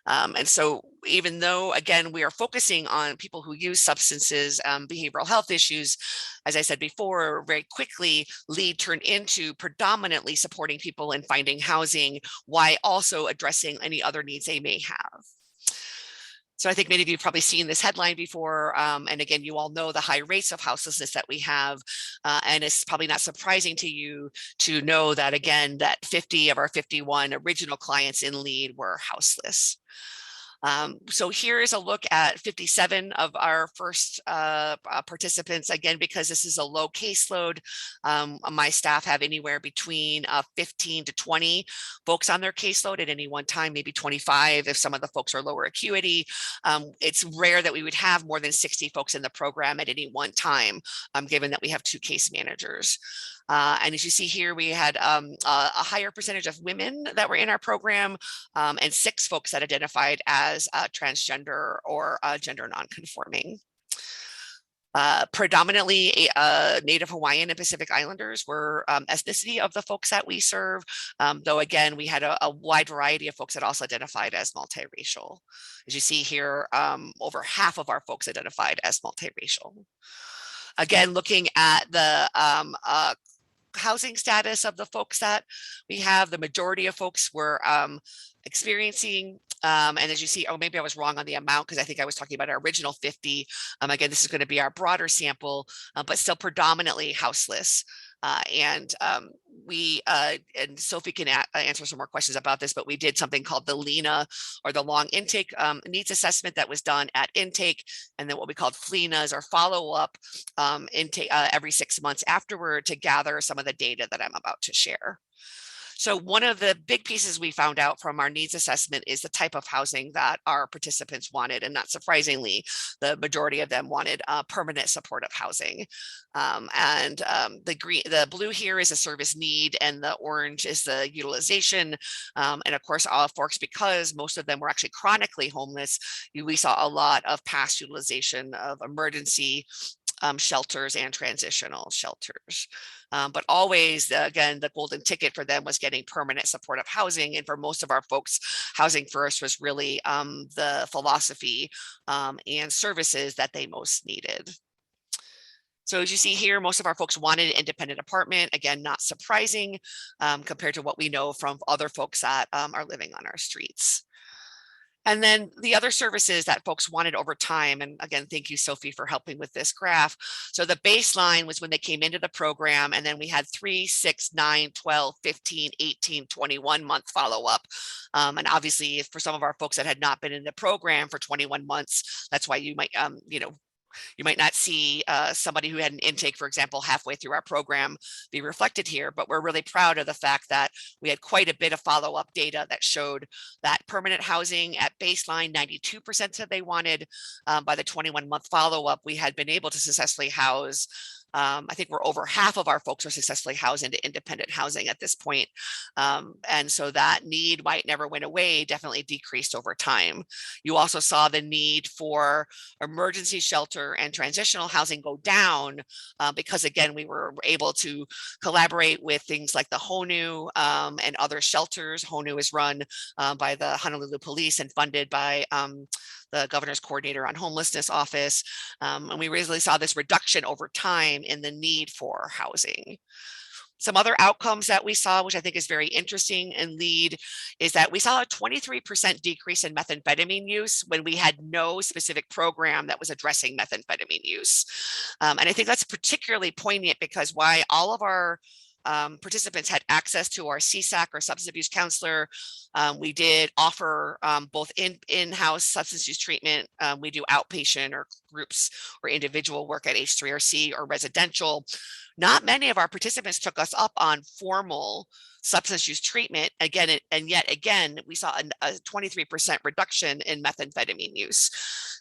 And so even though, again, we are focusing on people who use substances, behavioral health issues, as I said before, very quickly, LEAD turned into predominantly supporting people in finding housing, while also addressing any other needs they may have. So I think many of you have probably seen this headline before. And again, you all know the high rates of houselessness that we have. And it's probably not surprising to you to know that, again, that 50 of our 51 original clients in LEAD were houseless. So here is a look at 57 of our first participants. Again, because this is a low caseload, my staff have anywhere between 15 to 20 folks on their caseload at any one time, maybe 25 if some of the folks are lower acuity. It's rare that we would have more than 60 folks in the program at any one time, given that we have 2 case managers. And as you see here, we had a higher percentage of women that were in our program, and 6 folks that identified as transgender or gender nonconforming. Predominantly Native Hawaiian and Pacific Islanders were ethnicity of the folks that we serve, though again, we had a wide variety of folks that also identified as multiracial. As you see here, over half of our folks identified as multiracial. Again, looking at the housing status of the folks that we have. The majority of folks were experiencing, and as you see, oh, maybe I was wrong on the amount because I think I was talking about our original 50. Again, this is going to be our broader sample, but still predominantly houseless. And Sophie can answer some more questions about this, but we did something called the LINA, or the long intake needs assessment, that was done at intake, and then what we called FLINAs, or follow-up intake every 6 months afterward, to gather some of the data that I'm about to share. So one of the big pieces we found out from our needs assessment is the type of housing that our participants wanted. And not surprisingly, the majority of them wanted permanent supportive housing. The blue here is a service need, and the orange is the utilization. And of course, all folks, because most of them were actually chronically homeless, we saw a lot of past utilization of emergency shelters and transitional shelters. But always, again, the golden ticket for them was getting permanent supportive housing. And for most of our folks, housing first was really the philosophy and services that they most needed. So as you see here, most of our folks wanted an independent apartment. Again, not surprising compared to what we know from other folks that are living on our streets. And then the other services that folks wanted over time, and again, thank you, Sophie, for helping with this graph. So the baseline was when they came into the program, and then we had 3, 6, 9, 12, 15, 18, 21 month follow-up. And obviously, for some of our folks that had not been in the program for 21 months, that's why you might, you might not see somebody who had an intake, for example, halfway through our program be reflected here, but we're really proud of the fact that we had quite a bit of follow-up data that showed that permanent housing at baseline, 92% said they wanted. By the 21-month follow-up, we had been able to successfully house, I think we're over half of our folks are successfully housed into independent housing at this point. And so that need might never went away, definitely decreased over time. You also saw the need for emergency shelter and transitional housing go down because, again, we were able to collaborate with things like the HONU and other shelters. HONU is run by the Honolulu Police and funded by the governor's coordinator on homelessness office. And we really saw this reduction over time in the need for housing. Some other outcomes that we saw, which I think is very interesting and lead, is that we saw a 23% decrease in methamphetamine use when we had no specific program that was addressing methamphetamine use. And I think that's particularly poignant because while all of our participants had access to our CSAC or substance abuse counselor, we did offer both in-house substance use treatment. We do outpatient or groups or individual work at H3RC or residential. Not many of our participants took us up on formal substance use treatment. Again, and yet again, we saw a 23% reduction in methamphetamine use.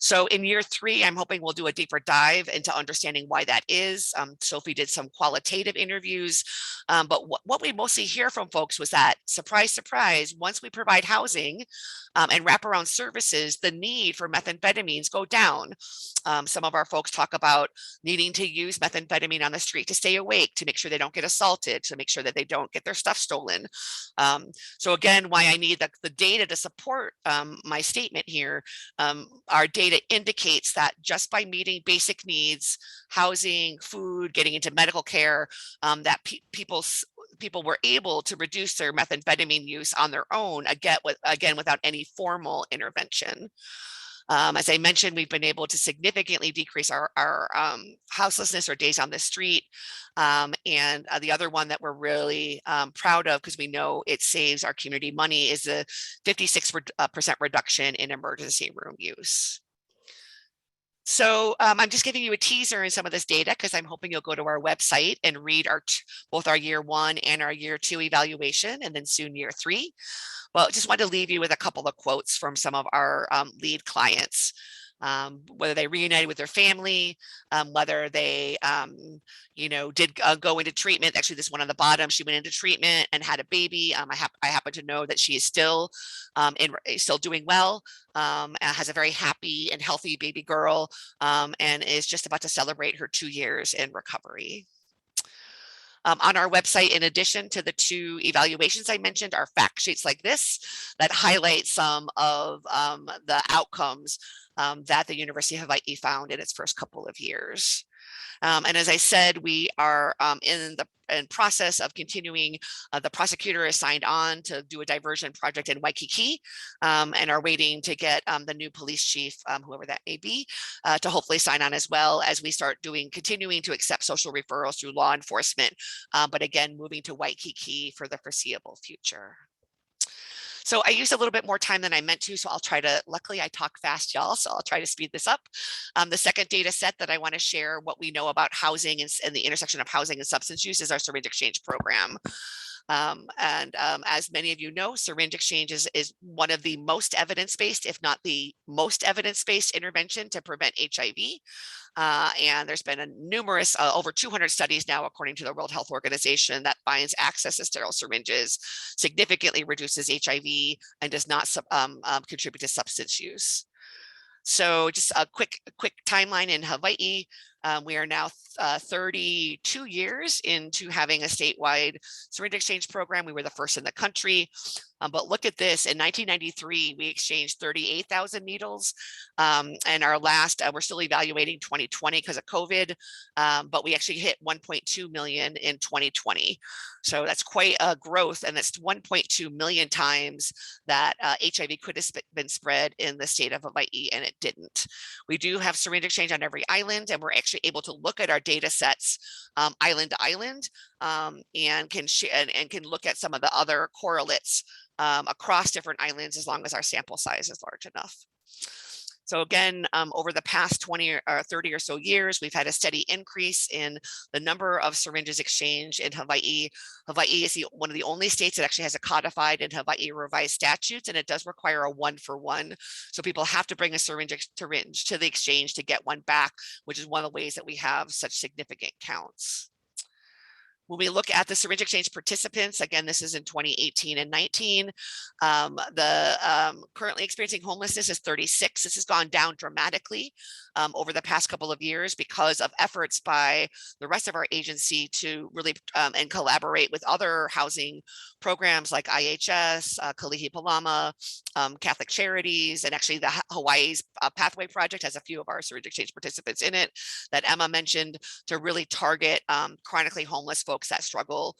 So in year 3, I'm hoping we'll do a deeper dive into understanding why that is. Sophie did some qualitative interviews, but what we mostly hear from folks was that, surprise, surprise, once we provide housing and wraparound services, the need for methamphetamines go down. Some of our folks talk about needing to use methamphetamine on the street to stay awake, to make sure they don't get assaulted, to make sure that they don't get their stuff stolen. So again, why I need the data to support my statement here. Our data indicates that just by meeting basic needs, housing, food, getting into medical care, that people were able to reduce their methamphetamine use on their own, again without any formal intervention. As I mentioned, we've been able to significantly decrease our houselessness or days on the street. And the other one that we're really proud of, because we know it saves our community money, is the 56% reduction in emergency room use. So I'm just giving you a teaser in some of this data because I'm hoping you'll go to our website and read both our year 1 and our year 2 evaluation, and then soon year 3. Well, just wanted to leave you with a couple of quotes from some of our lead clients. Whether they reunited with their family, whether they, did go into treatment. Actually, this one on the bottom, she went into treatment and had a baby. I happen to know that she is still doing well, has a very happy and healthy baby girl, and is just about to celebrate her 2 years in recovery. On our website, in addition to the 2 evaluations I mentioned, are fact sheets like this that highlight some of the outcomes that the University of Hawaii found in its first couple of years. And as I said, we are in process of continuing. The prosecutor is signed on to do a diversion project in Waikiki, and are waiting to get the new police chief, whoever that may be, to hopefully sign on, as well as we start continuing to accept social referrals through law enforcement, but again, moving to Waikiki for the foreseeable future. So I used a little bit more time than I meant to, so I'll try to, luckily I talk fast, y'all, so I'll try to speed this up. The second data set that I want to share what we know about housing and the intersection of housing and substance use is our syringe exchange program. As many of you know, syringe exchange is one of the most evidence-based, if not the most evidence-based intervention to prevent HIV. And there's been numerous, over 200 studies now, according to the World Health Organization, that finds access to sterile syringes significantly reduces HIV and does not contribute to substance use. So just a quick timeline in Hawaii. We are now 32 years into having a statewide syringe exchange program. We were the first in the country. But look at this, in 1993, we exchanged 38,000 needles. And our last, we're still evaluating 2020 because of COVID, but we actually hit 1.2 million in 2020. So that's quite a growth, and that's 1.2 million times that HIV could have been spread in the state of Hawaii, and it didn't. We do have syringe exchange on every island, and we're actually able to look at our data sets island to island, and can look at some of the other correlates across different islands, as long as our sample size is large enough. So again, over the past 20 or 30 or so years, we've had a steady increase in the number of syringes exchanged in Hawaii. Hawaii is one of the only states that actually has a codified in Hawaii revised statutes, and it does require a 1-for-1. So people have to bring a syringe to the exchange to get one back, which is one of the ways that we have such significant counts. When we look at the syringe exchange participants, again, this is in 2018 and 19, currently experiencing homelessness is 36. This has gone down dramatically over the past couple of years because of efforts by the rest of our agency to really and collaborate with other housing programs like IHS, Kalihi Palama, Catholic Charities, and actually the Hawaii's Pathway Project has a few of our syringe exchange participants in it that Emma mentioned, to really target chronically homeless folks that struggle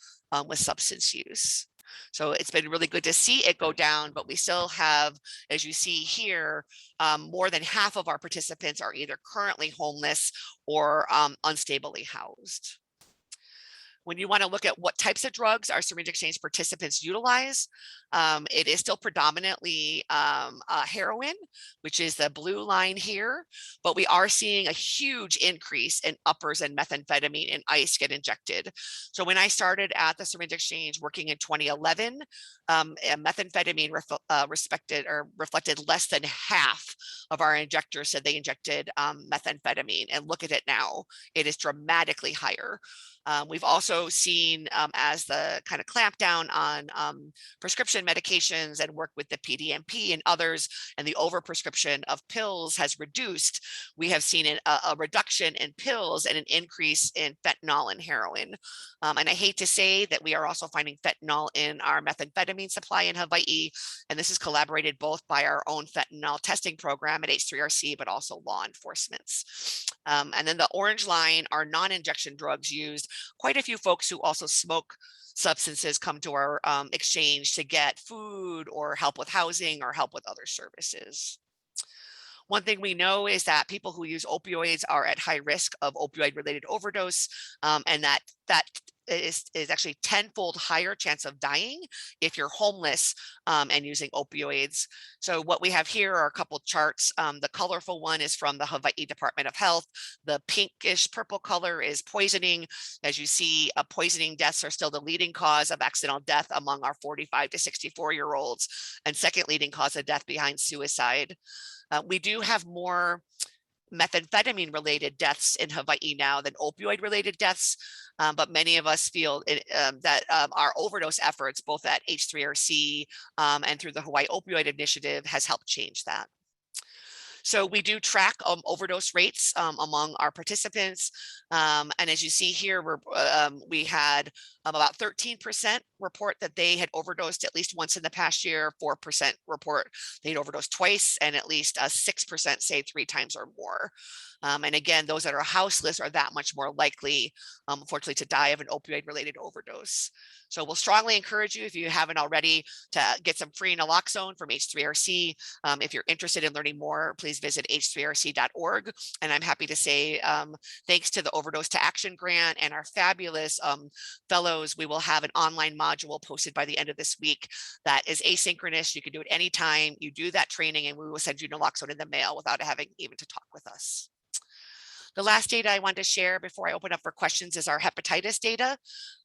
with substance use. So it's been really good to see it go down, but we still have, as you see here, more than half of our participants are either currently homeless or unstably housed. When you want to look at what types of drugs our syringe exchange participants utilize, it is still predominantly heroin, which is the blue line here, but we are seeing a huge increase in uppers and methamphetamine and ice get injected. So when I started at the syringe exchange working in 2011, methamphetamine reflected less than half of our injectors said they injected methamphetamine, and look at it now, it is dramatically higher. We've also seen, as the kind of clamp down on prescription medications and work with the PDMP and others, and the overprescription of pills has reduced, we have seen a reduction in pills and an increase in fentanyl and heroin. And I hate to say that we are also finding fentanyl in our methamphetamine supply in Hawaii, and this is collaborated both by our own fentanyl testing program at H3RC, but also law enforcement's. And then the orange line are non-injection drugs used. Quite a few folks who also smoke substances come to our exchange to get food or help with housing or help with other services. One thing we know is that people who use opioids are at high risk of opioid-related overdose, and that is actually 10-fold higher chance of dying if you're homeless and using opioids. So what we have here are a couple charts. The colorful one is from the Hawaii Department of Health. The pinkish purple color is poisoning. As you see, poisoning deaths are still the leading cause of accidental death among our 45 to 64-year-olds, and second leading cause of death behind suicide. We do have more methamphetamine related deaths in Hawaii now than opioid related deaths, but many of us feel that our overdose efforts, both at H3RC and through the Hawaii Opioid Initiative, has helped change that. So we do track overdose rates among our participants. And as you see here, we had about 13% report that they had overdosed at least once in the past year, 4% report they'd overdosed twice, and at least 6% say 3 times or more. And again, those that are houseless are that much more likely, unfortunately, to die of an opioid-related overdose. So we'll strongly encourage you, if you haven't already, to get some free naloxone from H3RC. If you're interested in learning more, please visit h3rc.org. And I'm happy to say, thanks to the Overdose to Action grant and our fabulous fellows, we will have an online module posted by the end of this week that is asynchronous. You can do it anytime you do that training, and we will send you naloxone in the mail without having even to talk with us. The last data I wanted to share before I open up for questions is our hepatitis data.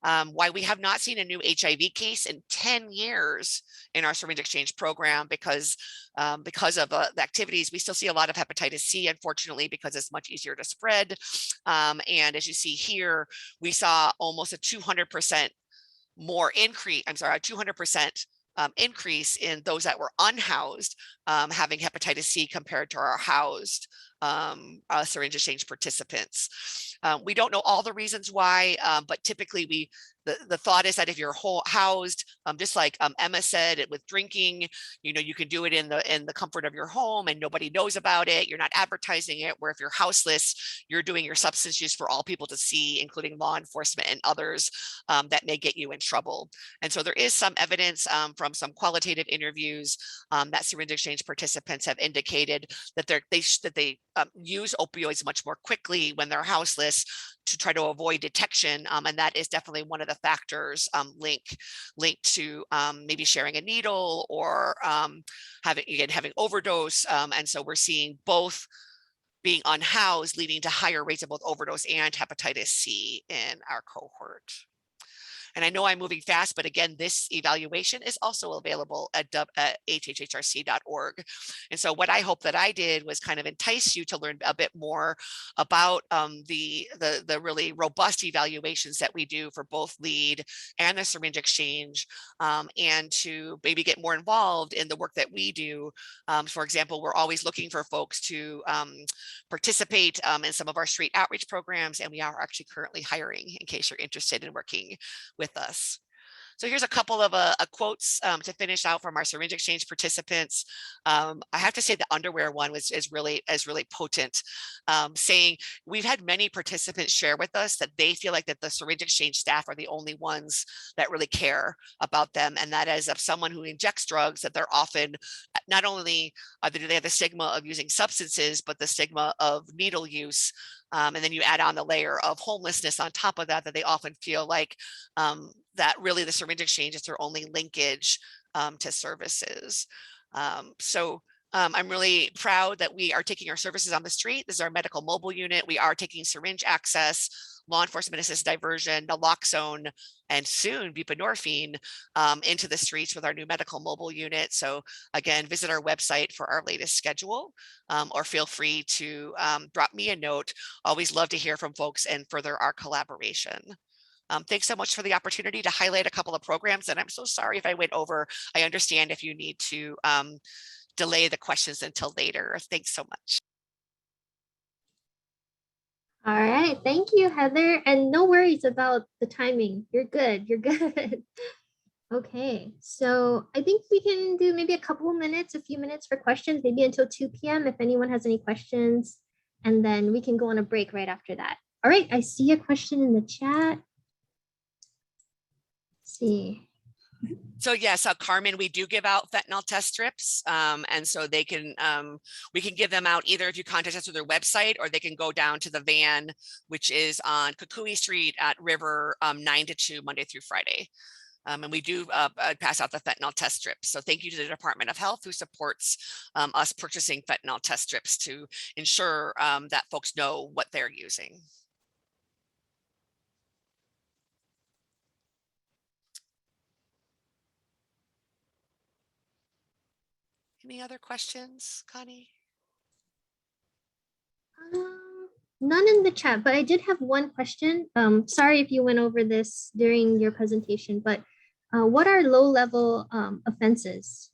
Why we have not seen a new HIV case in 10 years in our syringe exchange program because of the activities, we still see a lot of hepatitis C, unfortunately, because it's much easier to spread. And as you see here, we saw almost a 200% more increase, I'm sorry, a 200% increase in those that were unhoused having hepatitis C compared to our housed syringe exchange participants. We don't know all the reasons why, but typically the thought is that if you're housed, just like Emma said, with drinking, you can do it in the comfort of your home and nobody knows about it. You're not advertising it. Where if you're houseless, you're doing your substance use for all people to see, including law enforcement and others that may get you in trouble. And so there is some evidence from some qualitative interviews that syringe exchange participants have indicated that they use opioids much more quickly when they're houseless to try to avoid detection, and that is definitely one of the factors linked to maybe sharing a needle or having overdose, and so we're seeing both being unhoused leading to higher rates of both overdose and hepatitis C in our cohort. And I know I'm moving fast, but again, this evaluation is also available at hhhrc.org. And so what I hope that I did was kind of entice you to learn a bit more about the really robust evaluations that we do for both LEAD and the syringe exchange, and to maybe get more involved in the work that we do. For example, we're always looking for folks to participate in some of our street outreach programs, and we are actually currently hiring in case you're interested in working with us. So here's a couple of quotes to finish out from our syringe exchange participants. I have to say the underwear one is really potent, saying we've had many participants share with us that they feel like that the syringe exchange staff are the only ones that really care about them, and that as of someone who injects drugs, that they're often not only do they have the stigma of using substances, but the stigma of needle use. And then you add on the layer of homelessness on top of that, that they often feel like that really the syringe exchange is their only linkage to services. So I'm really proud that we are taking our services on the street. This is our medical mobile unit. We are taking syringe access, law enforcement assisted diversion, naloxone, and soon buprenorphine into the streets with our new medical mobile unit. So again, visit our website for our latest schedule, or feel free to drop me a note. Always love to hear from folks and further our collaboration. Thanks so much for the opportunity to highlight a couple of programs, and I'm so sorry if I went over. I understand if you need to delay the questions until later. Thanks so much. All right, thank you, Heather. And no worries about the timing. You're good, you're good. Okay, so I think we can do maybe a few minutes for questions, maybe until 2 p.m. if anyone has any questions, and then we can go on a break right after that. All right, I see a question in the chat. Let's see. So yes, Carmen, we do give out fentanyl test strips, and so they can, we can give them out either if you contact us through their website, or they can go down to the van, which is on Kukui Street at River, 9 to 2, Monday through Friday. And we do pass out the fentanyl test strips. So thank you to the Department of Health who supports us purchasing fentanyl test strips to ensure that folks know what they're using. Any other questions, Connie? None in the chat, but I did have one question. Sorry if you went over this during your presentation, but what are low-level offenses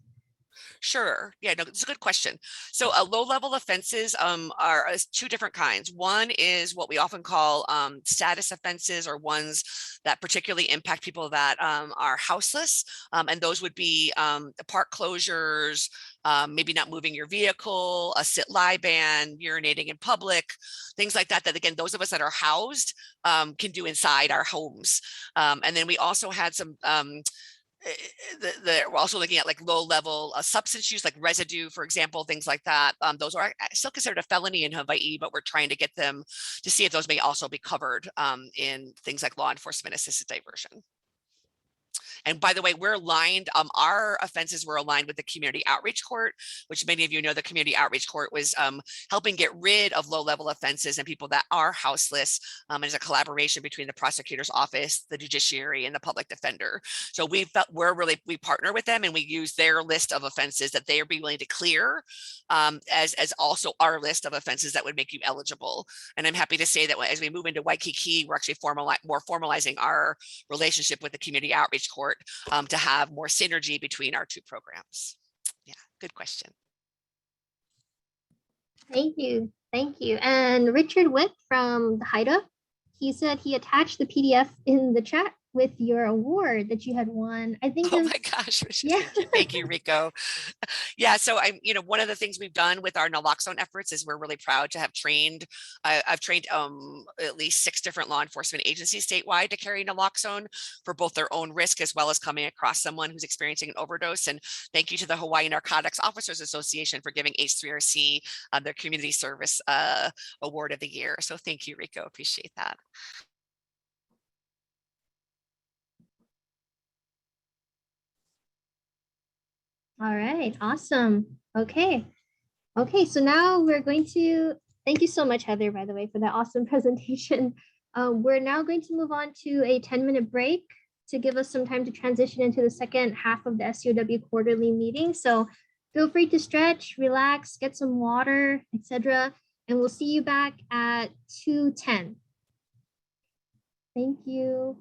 Sure. Yeah, no, it's a good question. So low-level offenses are two different kinds. One is what we often call status offenses, or ones that particularly impact people that are houseless. And those would be park closures, maybe not moving your vehicle, a sit-lie ban, urinating in public, things like that, that again, those of us that are housed can do inside our homes. And then we also had some we're also looking at like low level substance use, like residue, for example, things like that. Those are still considered a felony in Hawaii, but we're trying to get them to see if those may also be covered in things like law enforcement assisted diversion. And by the way, we're aligned, our offenses were aligned with the community outreach court, which many of you know the community outreach court was helping get rid of low-level offenses and people that are houseless. As a collaboration between the prosecutor's office, the judiciary, and the public defender. So we partner with them, and we use their list of offenses that they are be willing to clear as also our list of offenses that would make you eligible. And I'm happy to say that as we move into Waikiki, we're actually more formalizing our relationship with the community outreach court to have more synergy between our two programs. Yeah, good question. Thank you. Thank you. And Richard Witt from the Haida, he said he attached the PDF in the chat with your award that you had won. I think. Oh my gosh, yeah. thank you, Rico. Yeah, so one of the things we've done with our naloxone efforts is we're really proud to have trained. I've trained at least 6 different law enforcement agencies statewide to carry naloxone for both their own risk as well as coming across someone who's experiencing an overdose. And thank you to the Hawaii Narcotics Officers Association for giving H3RC their Community Service Award of the Year. So thank you, Rico. Appreciate that. All right, awesome. Okay. So now we're going to, thank you so much, Heather, by the way, for that awesome presentation. We're now going to move on to a 10-minute break to give us some time to transition into the second half of the SEOW quarterly meeting. So feel free to stretch, relax, get some water, etc. And we'll see you back at 2:10. Thank you.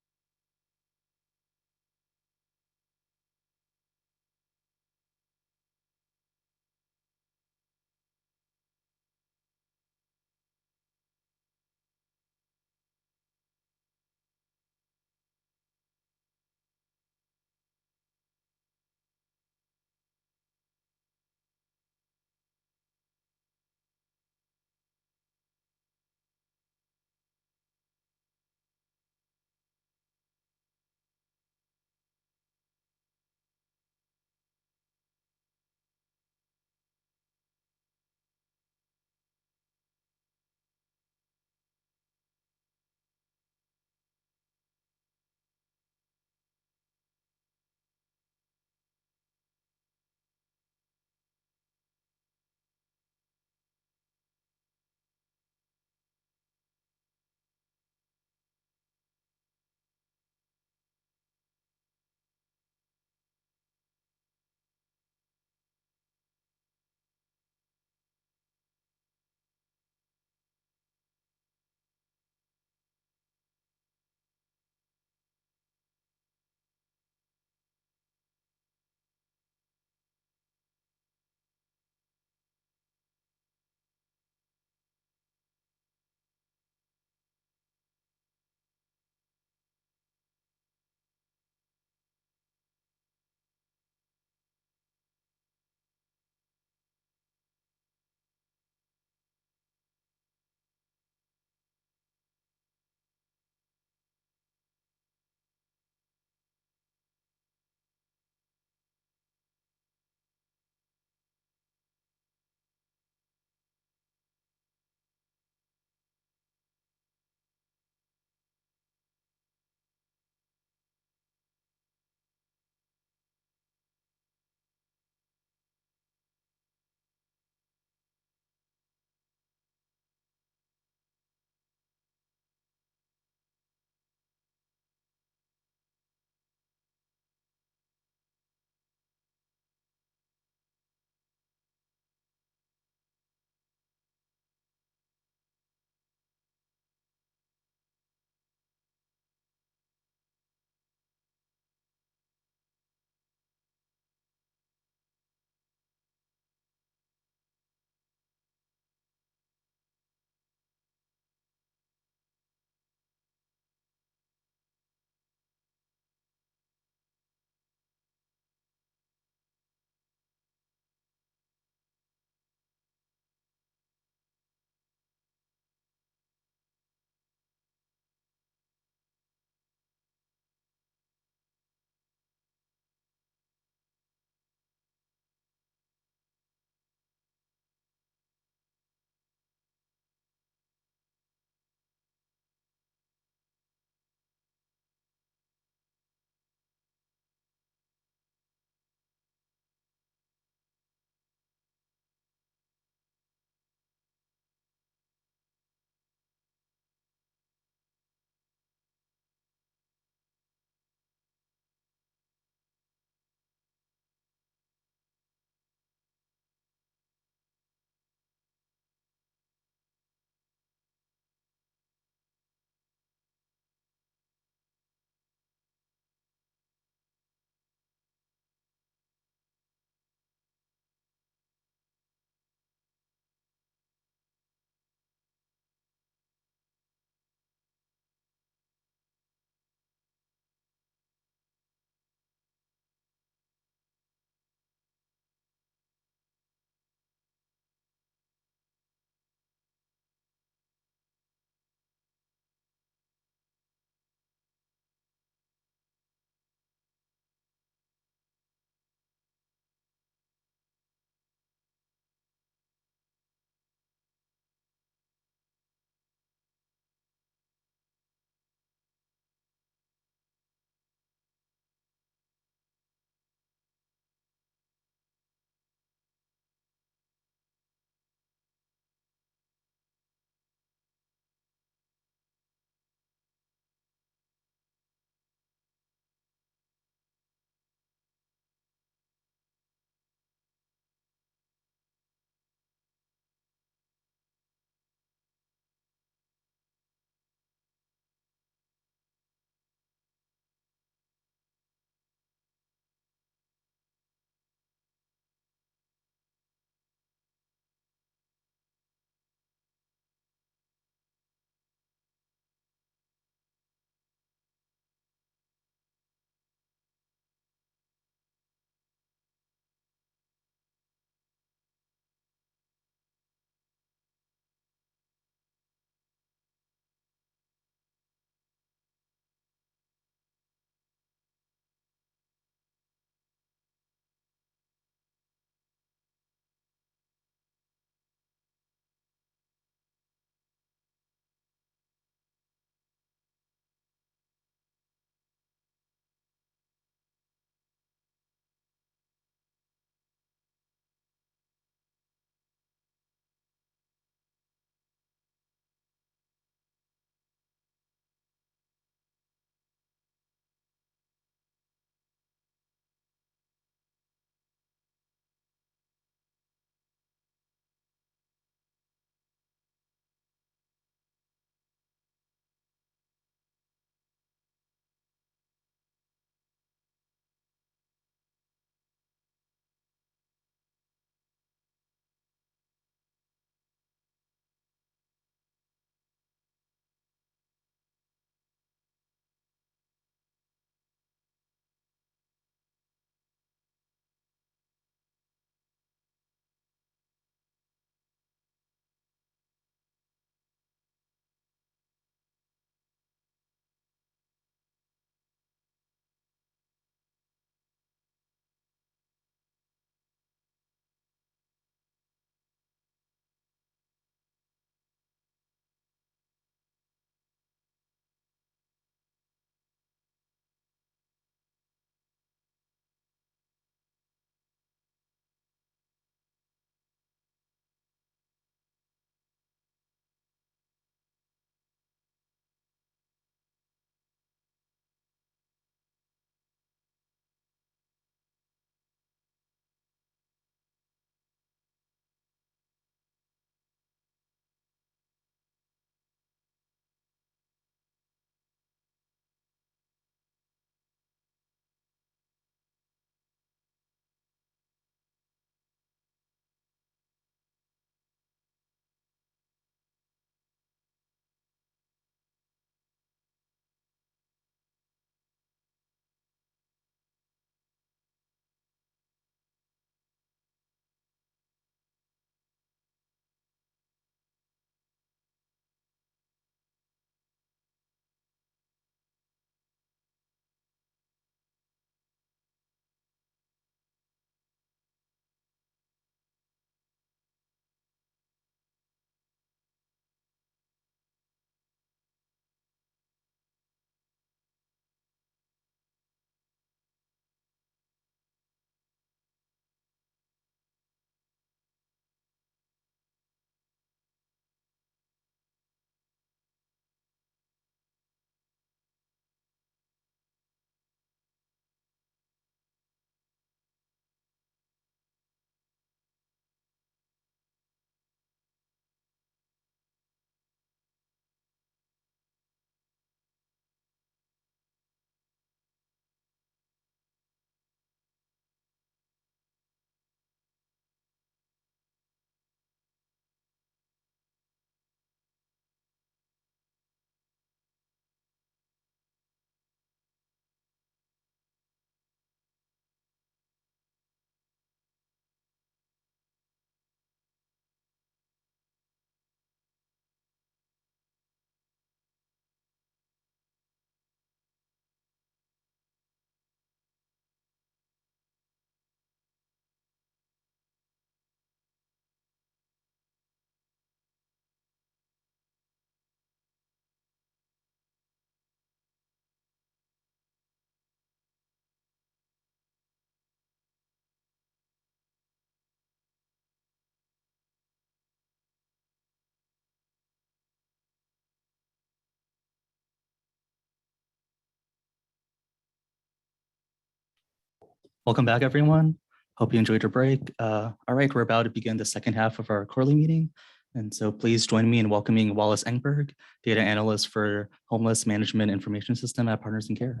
Welcome back, everyone. Hope you enjoyed your break. All right, we're about to begin the second half of our quarterly meeting. And so please join me in welcoming Wallace Engberg, Data Analyst for Homeless Management Information System at Partners in Care.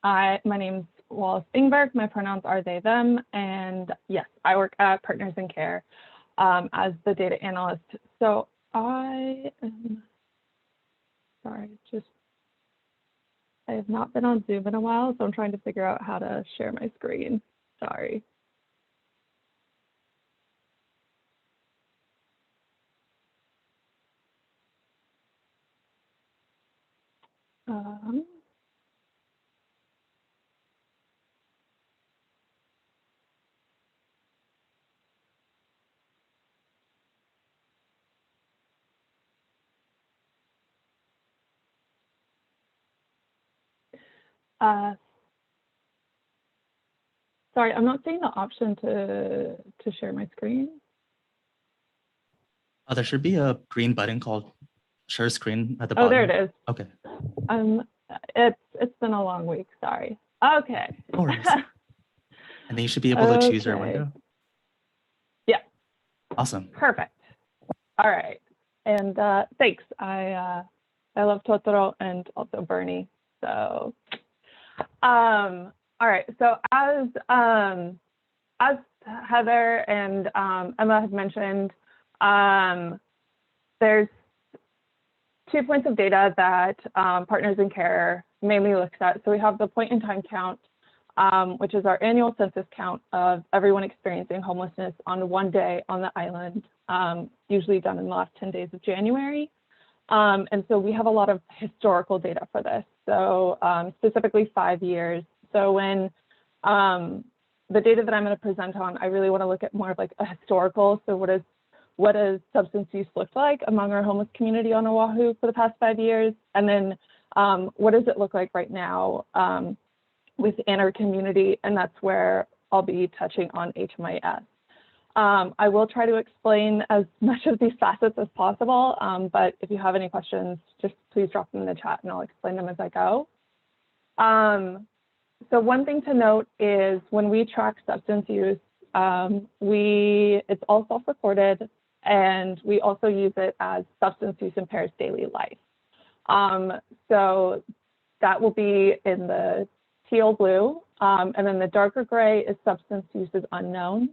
Hi, my name's Wallace Engberg. My pronouns are they, them. And yes, I work at Partners in Care as the data analyst. So I am, sorry, I have not been on Zoom in a while, so I'm trying to figure out how to share my screen. Sorry. Sorry, I'm not seeing the option to share my screen. There should be a green button called Share Screen at the bottom. Oh, there it is. Okay. It's been a long week. Sorry. Okay. No worries. And then you should be able to choose your window. Yeah. Awesome. Perfect. All right. And thanks. I love Totoro and also Bernie. So, all right. So as Heather and Emma had mentioned, there's 2 points of data that Partners in Care mainly looks at. So we have the point in time count, which is our annual census count of everyone experiencing homelessness on one day on the island, usually done in the last 10 days of January. And so we have a lot of historical data for this. So specifically 5 years. So when the data that I'm going to present on, I really want to look at more of like a historical. So what does substance use look like among our homeless community on Oahu for the past 5 years? And then what does it look like right now within our community? And that's where I'll be touching on HMIS. I will try to explain as much of these facets as possible, but if you have any questions, just please drop them in the chat and I'll explain them as I go. So one thing to note is when we track substance use, it's all self-reported, and we also use it as substance use impairs daily life. So that will be in the teal blue, and then the darker gray is substance use is unknown.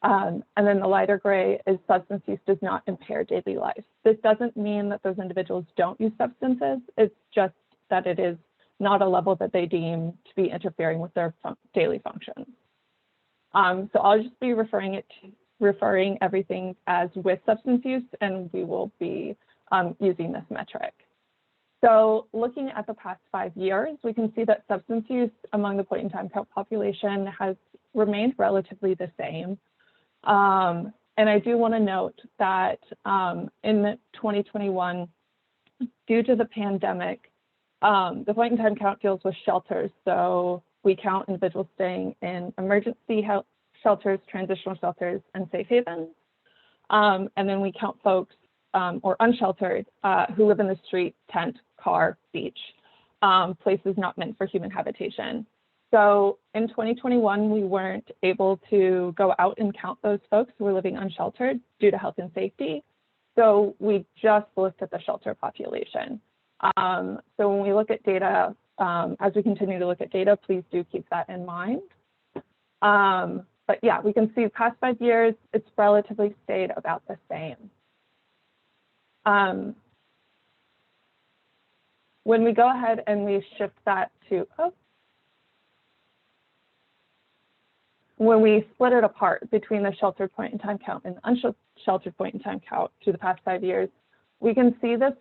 And then the lighter gray is substance use does not impair daily life. This doesn't mean that those individuals don't use substances. It's just that it is not a level that they deem to be interfering with their daily functions. So I'll just be referring everything as with substance use, and we will be using this metric. So looking at the past 5 years, we can see that substance use among the point in time count population has remained relatively the same. And I do want to note that in 2021, due to the pandemic, the point in time count deals with shelters. So we count individuals staying in emergency shelters, transitional shelters, and safe havens. And then we count folks or unsheltered who live in the street, tent, car, beach, places not meant for human habitation. So in 2021, we weren't able to go out and count those folks who were living unsheltered due to health and safety. So we just looked at the shelter population. So when we look at data, as we continue to look at data, please do keep that in mind. But yeah, we can see the past 5 years, it's relatively stayed about the same. When we go ahead and we shift that to, when we split it apart between the sheltered point in time count and the unsheltered point in time count through the past 5 years, we can see this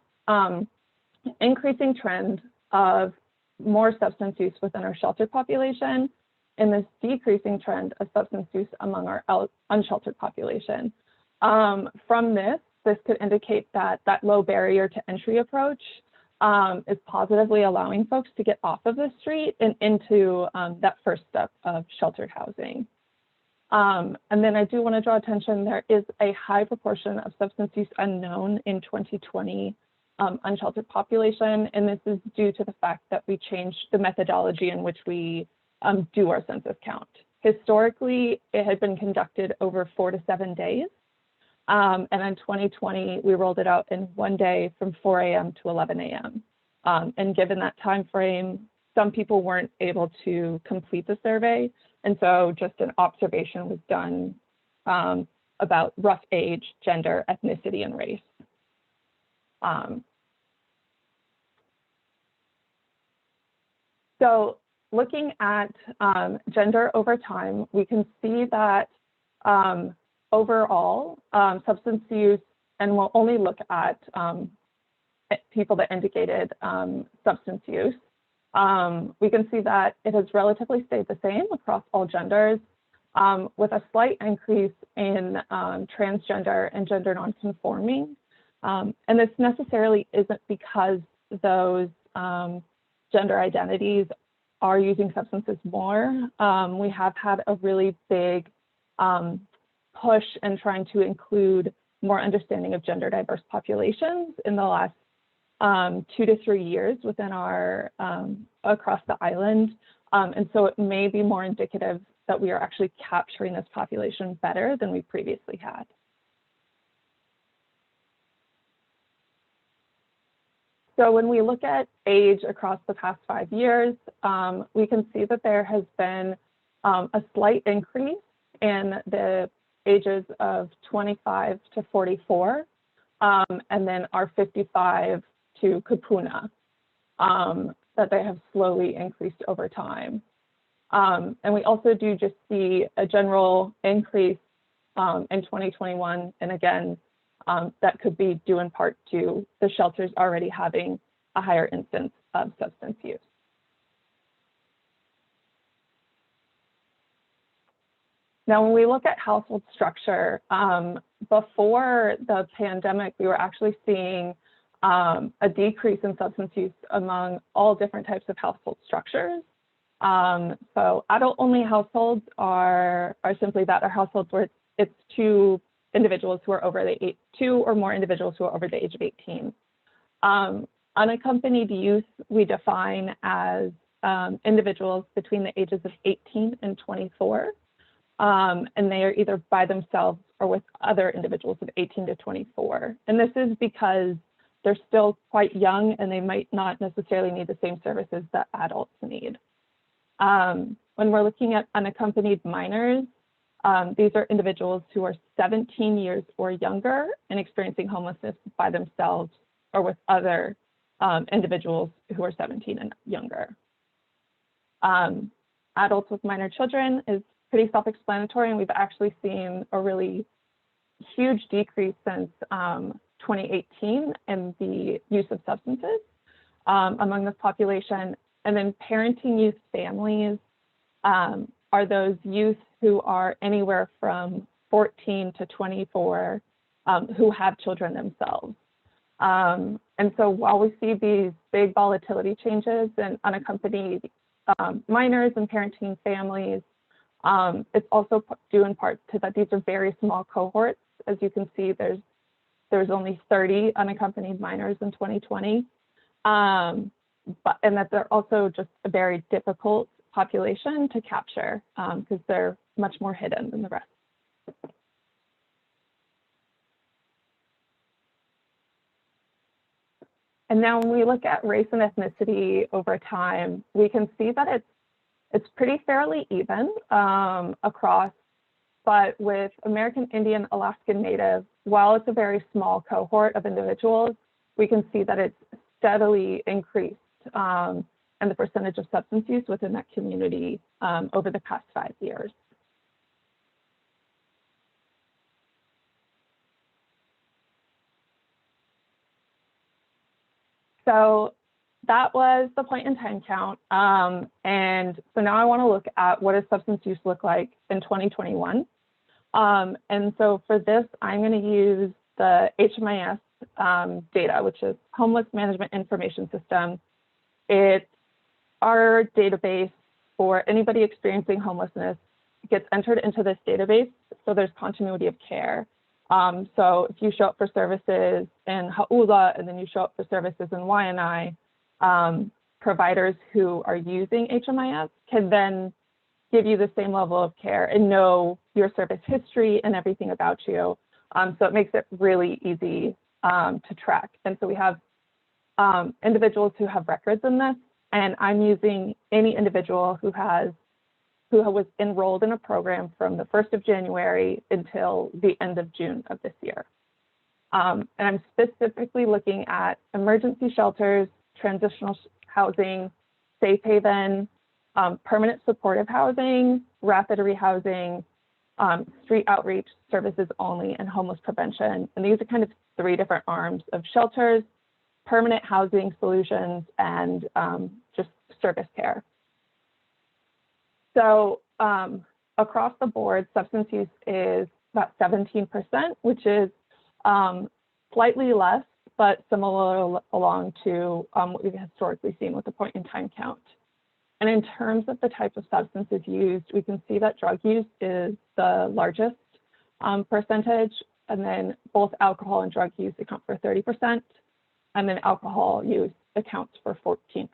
increasing trend of more substance use within our sheltered population and this decreasing trend of substance use among our unsheltered population. From this could indicate that that low barrier to entry approach is positively allowing folks to get off of the street and into that first step of sheltered housing. And then I do want to draw attention, there is a high proportion of substance use unknown in 2020 unsheltered population, and this is due to the fact that we changed the methodology in which we do our census count. Historically, it had been conducted over 4 to 7 days, and in 2020, we rolled it out in 1 day from 4 a.m. to 11 a.m. And given that time frame, some people weren't able to complete the survey, and so just an observation was done about rough age, gender, ethnicity, and race. So looking at gender over time, we can see that overall substance use, and we'll only look at people that indicated substance use, we can see that it has relatively stayed the same across all genders, with a slight increase in transgender and gender nonconforming. And this necessarily isn't because those gender identities are using substances more. We have had a really big push in trying to include more understanding of gender diverse populations in the last 2 to 3 years within our across the island. And so it may be more indicative that we are actually capturing this population better than we previously had. So when we look at age across the past 5 years, we can see that there has been a slight increase in the ages of 25 to 44, and then our 55 to Kupuna, that they have slowly increased over time. And we also do just see a general increase in 2021, and again, that could be due in part to the shelters already having a higher instance of substance use. Now, when we look at household structure, before the pandemic, we were actually seeing a decrease in substance use among all different types of household structures. So adult-only households are simply that, are households where it's two individuals who are over the age, 2 or more individuals who are over the age of 18. Unaccompanied youth we define as individuals between the ages of 18 and 24, and they are either by themselves or with other individuals of 18 to 24. And this is because they're still quite young and they might not necessarily need the same services that adults need. When we're looking at unaccompanied minors, these are individuals who are 17 years or younger and experiencing homelessness by themselves or with other individuals who are 17 and younger. Adults with minor children is pretty self-explanatory, and we've actually seen a really huge decrease since 2018 in the use of substances among this population. And then parenting youth families are those youth who are anywhere from 14 to 24 who have children themselves. And so while we see these big volatility changes in unaccompanied minors and parenting families, it's also due in part to that these are very small cohorts. As you can see, there's only 30 unaccompanied minors in 2020, and that they're also just a very difficult population to capture because they're much more hidden than the rest. And now when we look at race and ethnicity over time, we can see that it's pretty fairly even across, but with American Indian, Alaskan Native, while it's a very small cohort of individuals, we can see that it's steadily increased and the percentage of substance use within that community over the past 5 years. So that was the point in time count. And so now I want to look at what does substance use look like in 2021. And so for this, I'm going to use the HMIS data, which is Homeless Management Information System. It's our database for anybody experiencing homelessness. It gets entered into this database, so there's continuity of care. So if you show up for services in Ha'ula and then you show up for services in Waianae, providers who are using HMIS can then give you the same level of care and know your service history and everything about you. So it makes it really easy to track. And so we have individuals who have records in this, and I'm using any individual who was enrolled in a program from the 1st of January until the end of June of this year. And I'm specifically looking at emergency shelters, transitional housing, safe haven, permanent supportive housing, rapid rehousing, street outreach services only, and homeless prevention. And these are kind of 3 different arms of shelters, permanent housing solutions, and just service care. So across the board, substance use is about 17%, which is slightly less, but similar along to what we've historically seen with the point in time count. And in terms of the type of substances used, we can see that drug use is the largest percentage, and then both alcohol and drug use account for 30%, and then alcohol use accounts for 14%.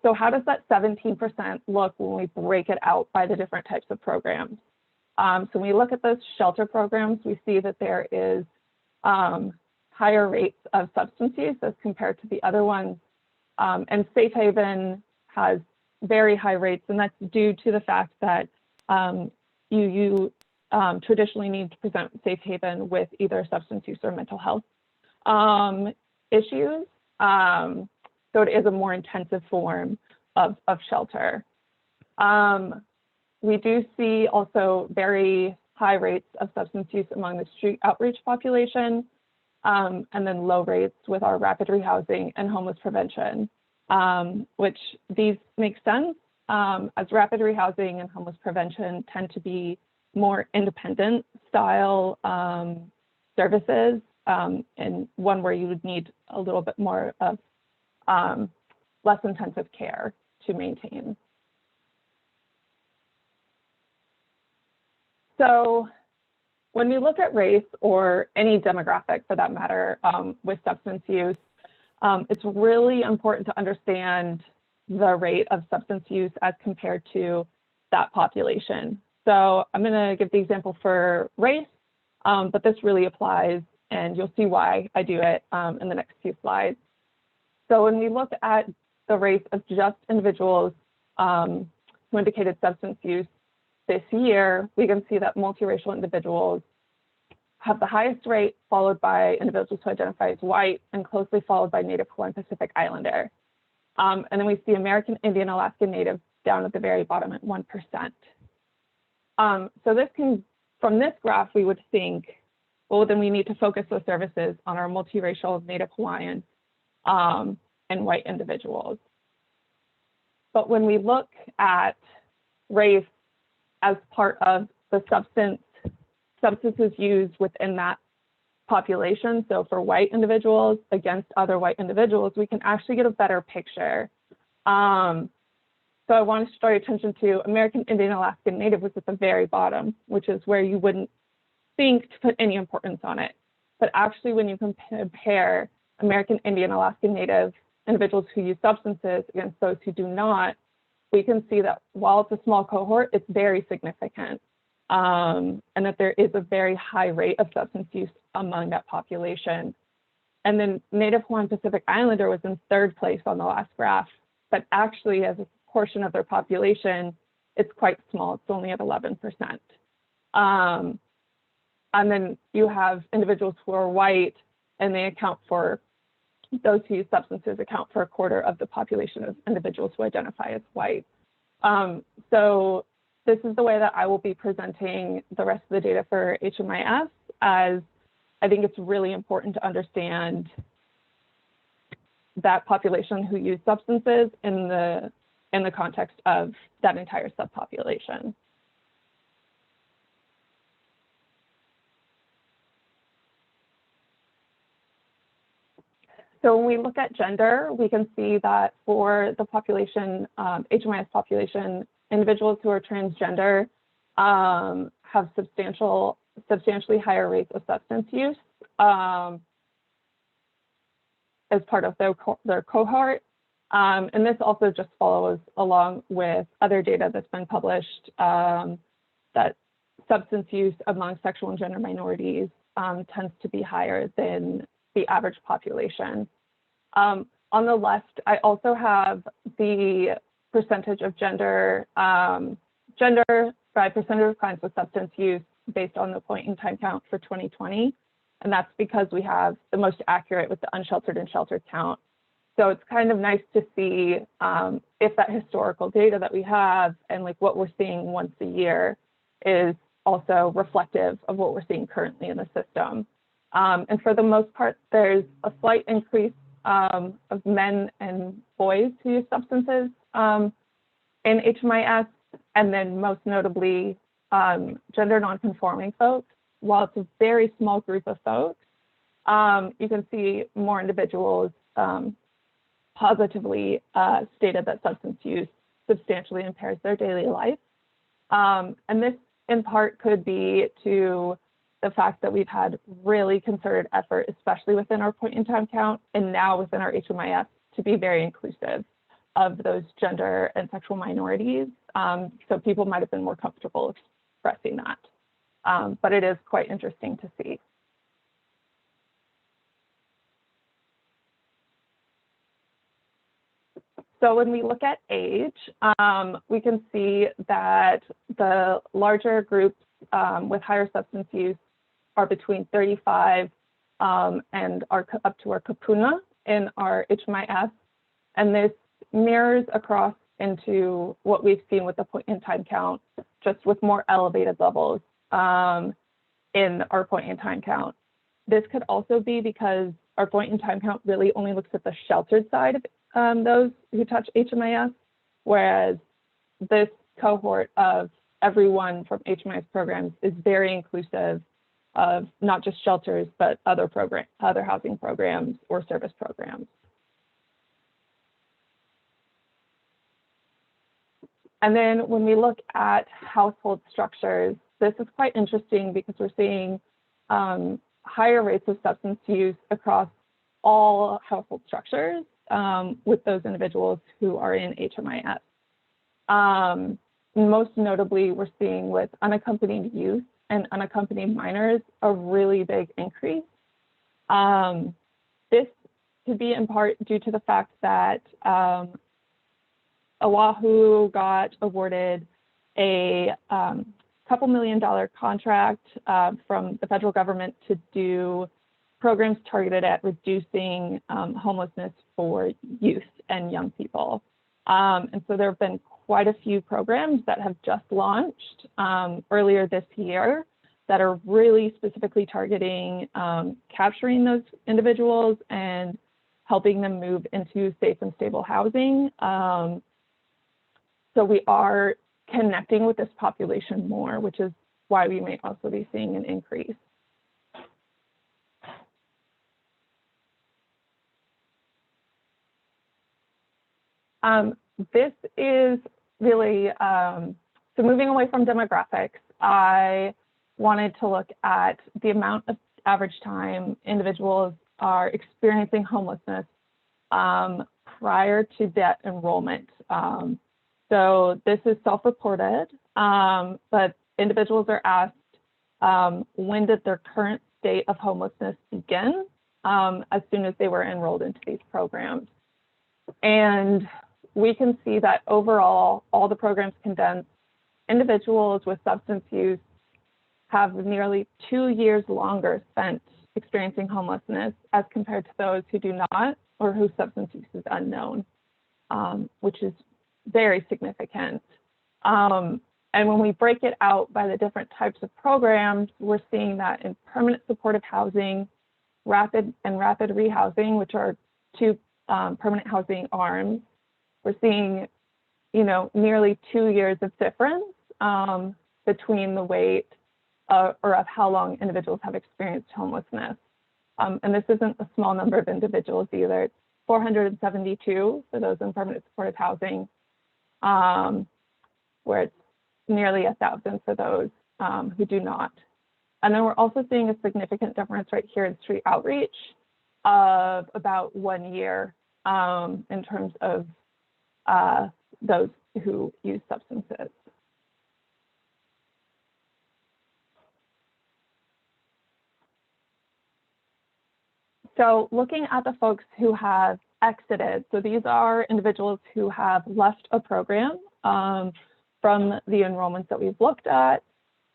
So how does that 17% look when we break it out by the different types of programs? So when we look at those shelter programs, we see that there is higher rates of substance use as compared to the other ones. And Safe Haven has very high rates, and that's due to the fact that you traditionally need to present Safe Haven with either substance use or mental health issues. So it is a more intensive form of shelter. We do see also very high rates of substance use among the street outreach population, and then low rates with our rapid rehousing and homeless prevention, which these make sense as rapid rehousing and homeless prevention tend to be more independent style services, and one where you would need a little bit more of less intensive care to maintain. So when we look at race, or any demographic for that matter, with substance use, it's really important to understand the rate of substance use as compared to that population. So I'm going to give the example for race, but this really applies, and you'll see why I do it in the next few slides. So when we look at the race of just individuals who indicated substance use this year, we can see that multiracial individuals have the highest rate, followed by individuals who identify as white, and closely followed by Native Hawaiian Pacific Islander. And then we see American Indian Alaskan Native down at the very bottom at 1%. So this can, from this graph, we would think, well, then we need to focus those services on our multiracial Native Hawaiian and white individuals. But when we look at race as part of the substances used within that population, so for white individuals against other white individuals, we can actually get a better picture. So I want to draw your attention to American Indian Alaskan Native was at the very bottom, which is where you wouldn't think to put any importance on it. But actually, when you compare American Indian Alaskan Native individuals who use substances against those who do not, we can see that while it's a small cohort, it's very significant, and that there is a very high rate of substance use among that population. And then Native Hawaiian Pacific Islander was in 3rd place on the last graph, but actually as a portion of their population, it's quite small. It's only at 11%. And then you have individuals who are white, and they account for, those who use substances account for 1/4 of the population of individuals who identify as white. So this is the way that I will be presenting the rest of the data for HMIS, as I think it's really important to understand that population who use substances in the context of that entire subpopulation. So when we look at gender, we can see that for the population, HMIS population, individuals who are transgender have substantially higher rates of substance use as part of their cohort. And this also just follows along with other data that's been published that substance use among sexual and gender minorities tends to be higher than the average population. On the left, I also have the percentage of gender by percentage of crimes with substance use based on the point in time count for 2020. And that's because we have the most accurate with the unsheltered and sheltered count. So it's kind of nice to see if that historical data that we have and like what we're seeing once a year is also reflective of what we're seeing currently in the system. And for the most part, there's a slight increase of men and boys who use substances in HMIS, and then most notably gender nonconforming folks. While it's a very small group of folks, you can see more individuals positively stated that substance use substantially impairs their daily life. And this in part could be to the fact that we've had really concerted effort, especially within our point in time count and now within our HMIS, to be very inclusive of those gender and sexual minorities. So people might have been more comfortable expressing that. But it is quite interesting to see. So when we look at age, we can see that the larger groups with higher substance use are between 35 and are up to our kapuna in our HMIS. And this mirrors across into what we've seen with the point in time count, just with more elevated levels in our point in time count. This could also be because our point in time count really only looks at the sheltered side of those who touch HMIS, whereas this cohort of everyone from HMIS programs is very inclusive of not just shelters, but other housing programs or service programs. And then when we look at household structures, this is quite interesting because we're seeing higher rates of substance use across all household structures with those individuals who are in HMIS. Most notably, we're seeing with unaccompanied youth and unaccompanied minors a really big increase. This could be in part due to the fact that Oahu got awarded a couple $1 million contract from the federal government to do programs targeted at reducing homelessness for youth and young people. And so there have been quite a few programs that have just launched earlier this year that are really specifically targeting capturing those individuals and helping them move into safe and stable housing. So we are connecting with this population more, which is why we may also be seeing an increase. This is really, so moving away from demographics, I wanted to look at the amount of average time individuals are experiencing homelessness prior to debt enrollment. So this is self-reported, but individuals are asked when did their current state of homelessness begin as soon as they were enrolled into these programs. And we can see that overall, all the programs condensed, individuals with substance use have nearly 2 years longer spent experiencing homelessness as compared to those who do not or whose substance use is unknown, which is very significant. And when we break it out by the different types of programs, we're seeing that in permanent supportive housing, rapid rehousing, which are two permanent housing arms, we're seeing, nearly 2 years of difference between the wait or of how long individuals have experienced homelessness. And this isn't a small number of individuals either. It's 472 for those in permanent supportive housing, where it's nearly 1,000 for those who do not. And then we're also seeing a significant difference right here in street outreach of about 1 year in terms of those who use substances. So looking at the folks who have exited, so these are individuals who have left a program from the enrollments that we've looked at,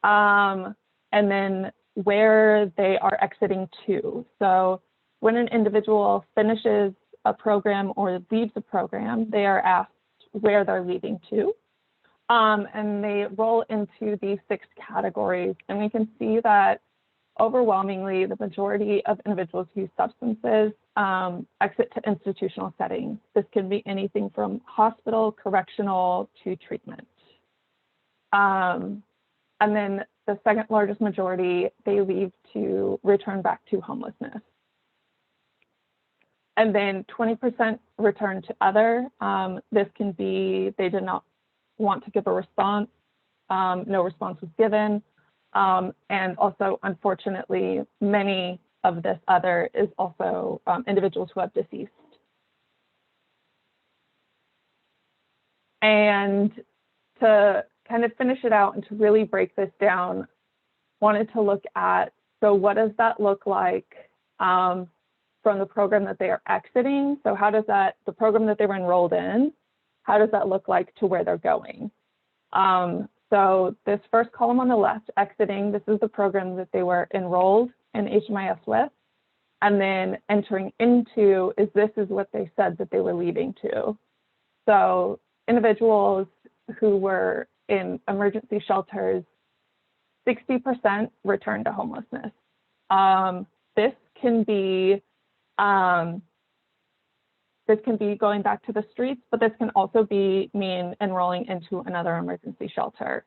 and then where they are exiting to. So when an individual finishes a program or leaves a program, they are asked where they're leaving to. And they roll into these 6 categories. And we can see that overwhelmingly, the majority of individuals who use substances exit to institutional settings. This can be anything from hospital, correctional, to treatment. And then the second largest majority, they leave to return back to homelessness. And then 20% return to other. This can be they did not want to give a response, no response was given. And also, unfortunately, many of this other is also individuals who have deceased. And to kind of finish it out and to really break this down, wanted to look at, so what does that look like from the program that they are exiting? So how does that, the program that they were enrolled in, how does that look like to where they're going? So this first column on the left, exiting, this is the program that they were enrolled in HMIS with. And then entering into this is what they said that they were leaving to. So individuals who were in emergency shelters, 60% returned to homelessness. This can be going back to the streets, but this can also mean enrolling into another emergency shelter.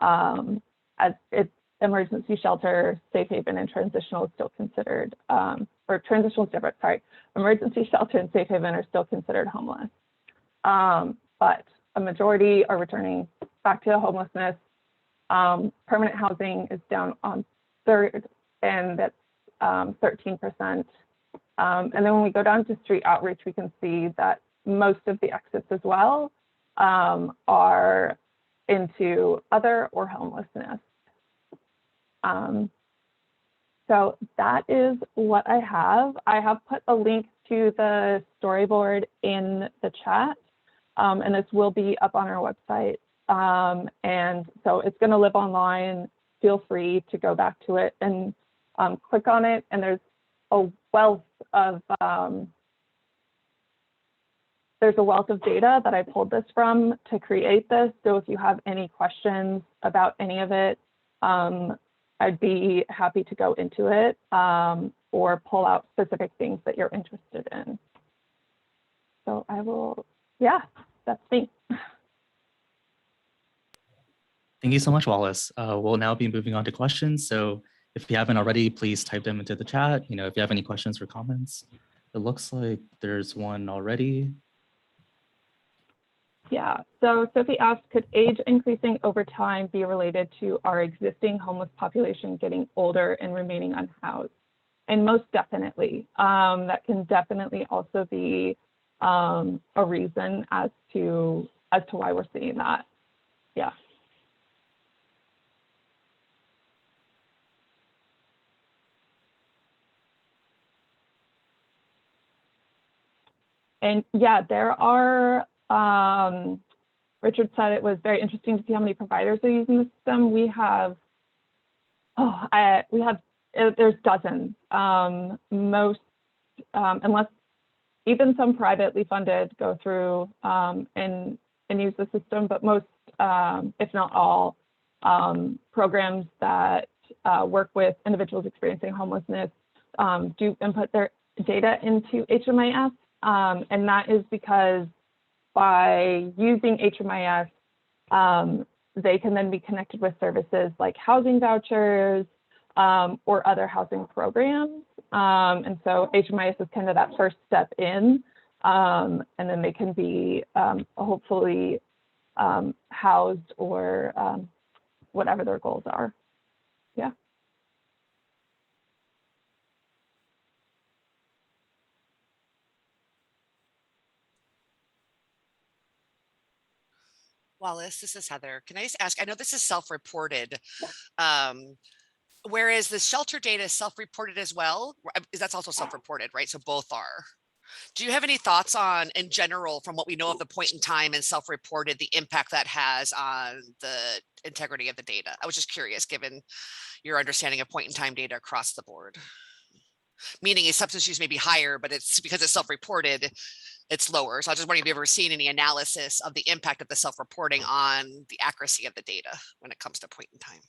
As it's emergency shelter, safe haven, and transitional is still considered, or transitional is different, sorry. Emergency shelter and safe haven are still considered homeless. But a majority are returning back to homelessness. Permanent housing is down on third, and that's 13%. And then when we go down to street outreach, we can see that most of the exits as well are into other or homelessness. So that is what I have. I have put a link to the storyboard in the chat, and this will be up on our website. And so it's going to live online. Feel free to go back to it and click on it, and there's a wealth of data that I pulled this from to create this. So if you have any questions about any of it, I'd be happy to go into it or pull out specific things that you're interested in. So I will, yeah, that's me. Thank you so much, Wallace. We'll now be moving on to questions. So if you haven't already, please type them into the chat. If you have any questions or comments. It looks like there's one already. Yeah, so Sophie asked, could age increasing over time be related to our existing homeless population getting older and remaining unhoused? And most definitely, that can definitely also be a reason as to why we're seeing that. Yeah. And yeah, there are, Richard said it was very interesting to see how many providers are using the system. We have, there's dozens. Most, unless even some privately funded go through and use the system, but most, if not all, programs that work with individuals experiencing homelessness do input their data into HMIS. And that is because by using HMIS, they can then be connected with services like housing vouchers or other housing programs. And so HMIS is kind of that first step in, and then they can be hopefully housed or whatever their goals are. Yeah. Wallace, this is Heather. Can I just ask, I know this is self-reported. Whereas the shelter data is self-reported as well, that's also self-reported, right? So both are. Do you have any thoughts on, in general, from what we know of the point in time and self-reported, the impact that has on the integrity of the data? I was just curious, given your understanding of point in time data across the board. Meaning is substance use may be higher, but it's because it's self-reported, it's lower. So I just wondering if you've ever seen any analysis of the impact of the self-reporting on the accuracy of the data when it comes to point in time.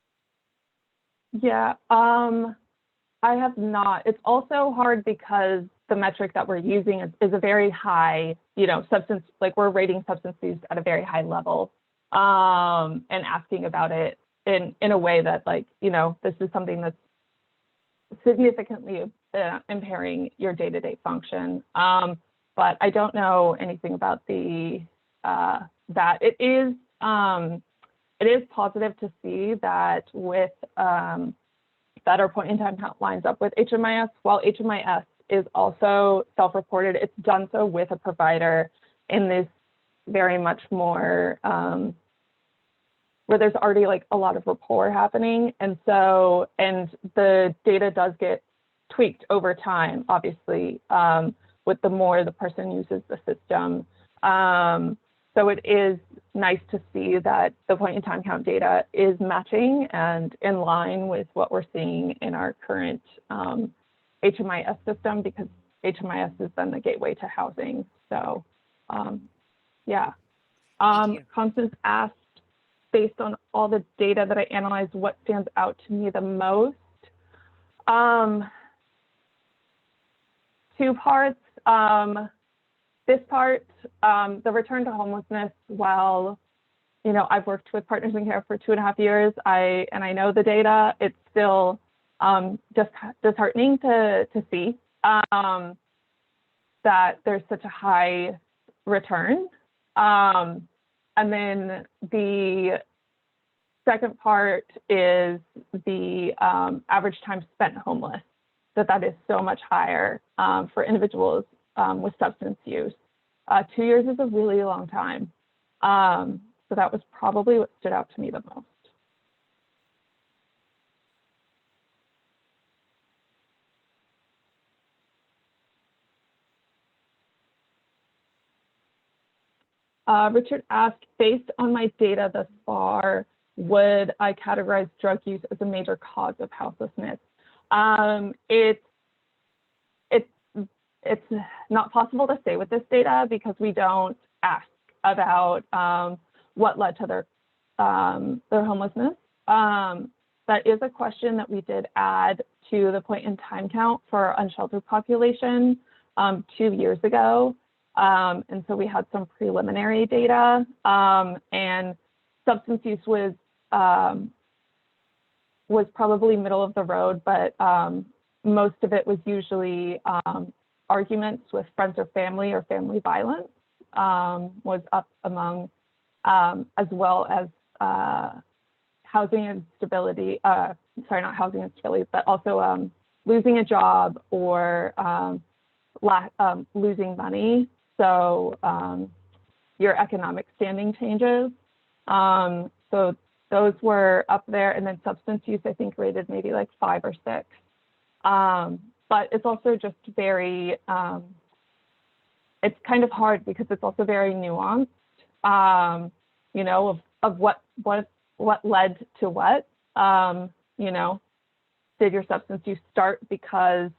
Yeah, I have not. It's also hard because the metric that we're using is a very high, substance, like we're rating substance use at a very high level, and asking about it in a way that, like, this is something that's significantly impairing your day-to-day function. But I don't know anything about that. It is positive to see that with that our point in time count lines up with HMIS. While HMIS is also self-reported, it's done so with a provider in this very much more where there's already like a lot of rapport happening, and the data does get tweaked over time, obviously, with the more the person uses the system. So it is nice to see that the point in time count data is matching and in line with what we're seeing in our current HMIS system, because HMIS is then the gateway to housing. So yeah. Constance asked, based on all the data that I analyzed, what stands out to me the most? Two parts. This part, the return to homelessness, while, I've worked with Partners in Care for 2.5 years, and I know the data, it's still just disheartening to see that there's such a high return. And then the second part is the average time spent homeless, that is so much higher for individuals with substance use. 2 years is a really long time. So that was probably what stood out to me the most. Richard asked, based on my data thus far, would I categorize drug use as a major cause of houselessness? It's not possible to say with this data because we don't ask about what led to their homelessness. That is a question that we did add to the point in time count for our unsheltered population 2 years ago. And so we had some preliminary data, and substance use was probably middle of the road, but most of it was usually arguments with friends or family violence was up among, as well as housing instability, sorry, not housing instability, but also losing a job or losing money. So your economic standing changes. So those were up there, and then substance use, I think, rated maybe like 5 or 6. But it's also just very, it's kind of hard because it's also very nuanced, of what led to what. Did your substance use start because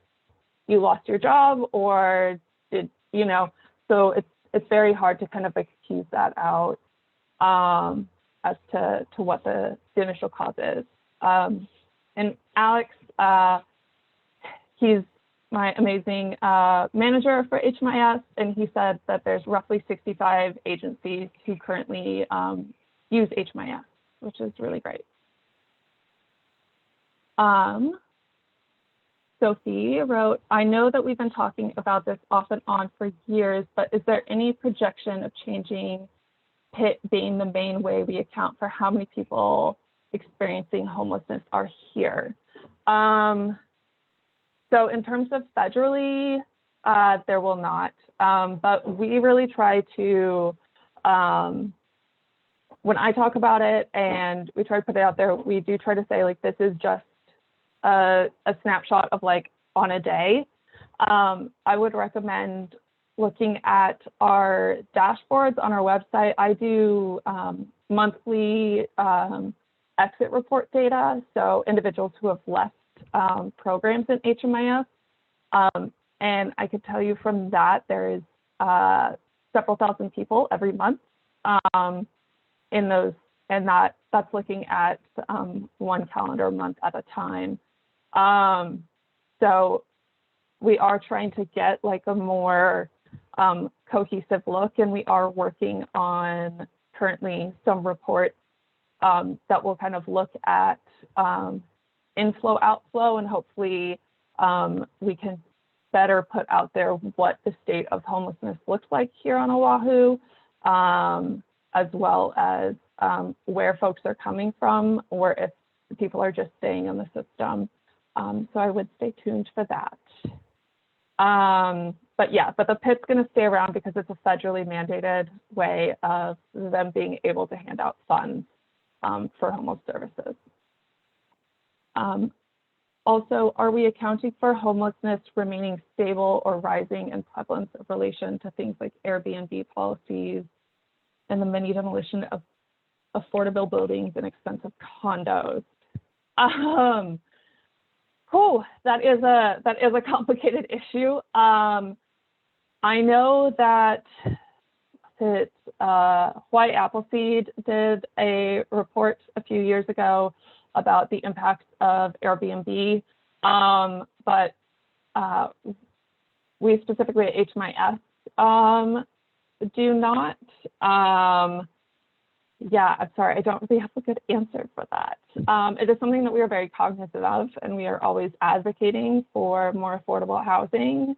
you lost your job, or did, so it's very hard to kind of like tease that out as to what the initial cause is. And Alex, he's my amazing manager for HMIS, and he said that there's roughly 65 agencies who currently use HMIS, which is really great. Sophie wrote, I know that we've been talking about this off and on for years, but is there any projection of changing PIT being the main way we account for how many people experiencing homelessness are here. So in terms of federally, there will not, but we really try to, when I talk about it and we try to put it out there, we do try to say like, this is just a snapshot of like on a day. I would recommend looking at our dashboards on our website. I do monthly exit report data, so individuals who have left programs in HMIS. And I could tell you from that, there is several thousand people every month in those, and that's looking at one calendar month at a time. So we are trying to get like a more cohesive look, and we are working on currently some reports that will kind of look at inflow, outflow, and hopefully we can better put out there what the state of homelessness looks like here on Oahu, as well as where folks are coming from, or if people are just staying in the system. So I would stay tuned for that. But yeah, but the PIT's going to stay around because it's a federally mandated way of them being able to hand out funds for homeless services. Also, are we accounting for homelessness remaining stable or rising in prevalence of relation to things like Airbnb policies and the many demolition of affordable buildings and expensive condos? That is a complicated issue. I know that Hawaii Appleseed did a report a few years ago about the impacts of Airbnb, but we specifically at HMIS do not. Yeah, I'm sorry, I don't really have a good answer for that. It is something that we are very cognizant of, and we are always advocating for more affordable housing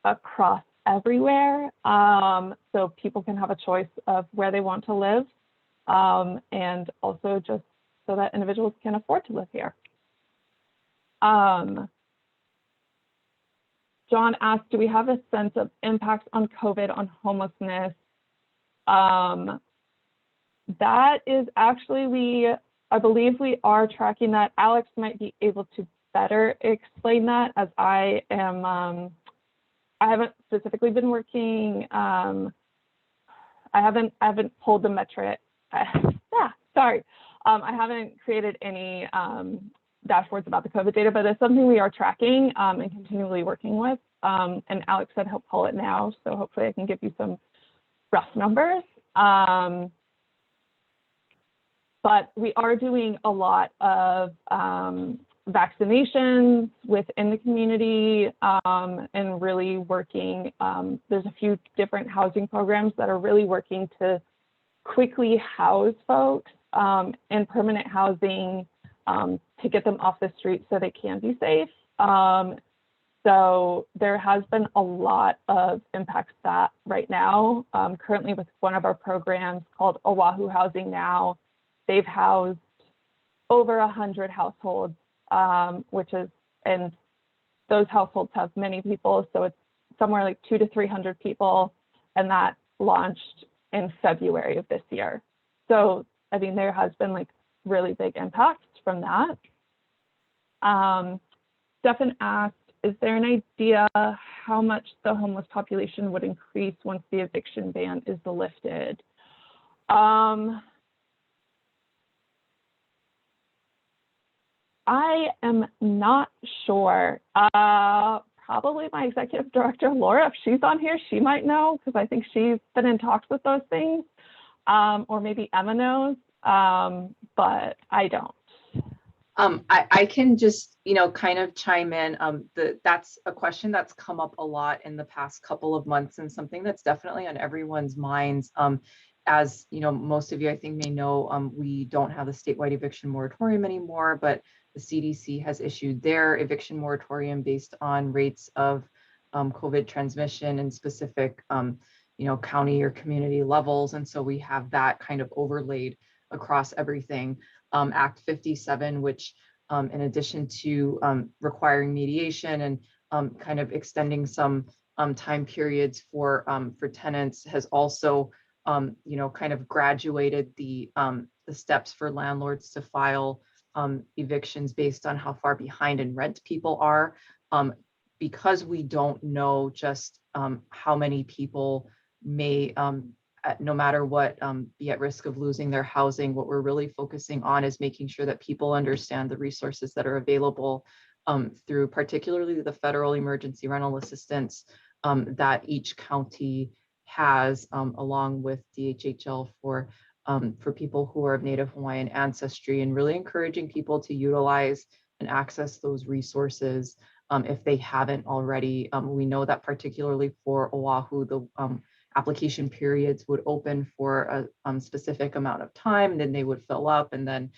across everywhere, so people can have a choice of where they want to live, and also just so that individuals can afford to live here. John asked, do we have a sense of impacts on COVID on homelessness? That is actually, I believe we are tracking that. Alex might be able to better explain that, as I am, I haven't specifically been working, I haven't pulled the metric, sorry. I haven't created any dashboards about the COVID data, but it's something we are tracking and continually working with. And Alex said he'll pull it now, so hopefully I can give you some rough numbers. But we are doing a lot of vaccinations within the community and really working. There's a few different housing programs that are really working to quickly house folks in permanent housing to get them off the street so they can be safe. So there has been a lot of impacts that right now. Currently with one of our programs called Oahu Housing Now, they've housed over 100 households, which is, and those households have many people, so it's somewhere like 200 to 300 people, and that launched in February of this year. So, I mean, there has been like really big impacts from that. Stefan asked, is there an idea how much the homeless population would increase once the eviction ban is lifted? I am not sure. Probably my executive director, Laura, if she's on here, she might know, because I think she's been in talks with those things. Or maybe Emma knows, but I don't. I can just, kind of chime in. That's a question that's come up a lot in the past couple of months, and something that's definitely on everyone's minds. As most of you, I think, may know, we don't have the statewide eviction moratorium anymore, but the CDC has issued their eviction moratorium based on rates of COVID transmission and specific county or community levels. And so we have that kind of overlaid across everything. Act 57, which in addition to requiring mediation and kind of extending some time periods for tenants, has also kind of graduated the steps for landlords to file evictions based on how far behind in rent people are. Because we don't know just how many people may, no matter what, be at risk of losing their housing. What we're really focusing on is making sure that people understand the resources that are available through particularly the federal emergency rental assistance that each county has, along with DHHL for people who are of Native Hawaiian ancestry, and really encouraging people to utilize and access those resources if they haven't already. We know that particularly for Oahu, the application periods would open for a specific amount of time, and then they would fill up, and then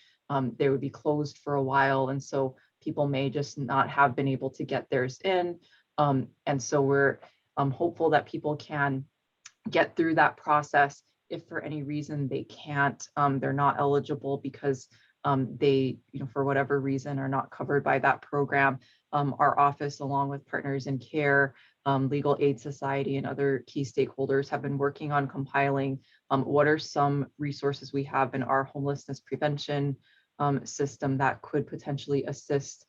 they would be closed for a while. And so people may just not have been able to get theirs in. And so we're hopeful that people can get through that process. If for any reason they can't, they're not eligible because they, for whatever reason, are not covered by that program. Our office, along with Partners in Care, Legal Aid Society, and other key stakeholders, have been working on compiling what are some resources we have in our homelessness prevention system that could potentially assist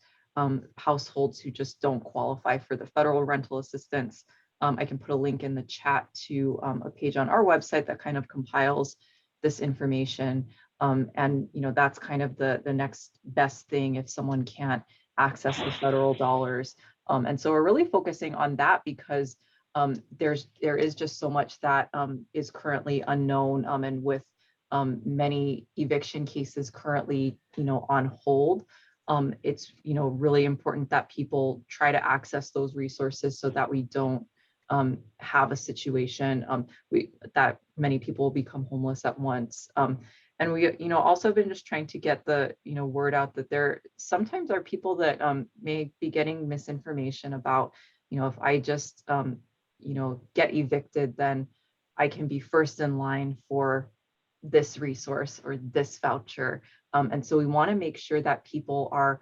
households who just don't qualify for the federal rental assistance. I can put a link in the chat to a page on our website that kind of compiles this information. And that's kind of the next best thing if someone can't access the federal dollars. And so we're really focusing on that because there is just so much that is currently unknown, and with many eviction cases currently on hold. It's really important that people try to access those resources so that we don't have a situation that many people become homeless at once. And we, also been just trying to get the, word out that there sometimes are people that may be getting misinformation about, if I just, get evicted, then I can be first in line for this resource or this voucher. And so we want to make sure that people are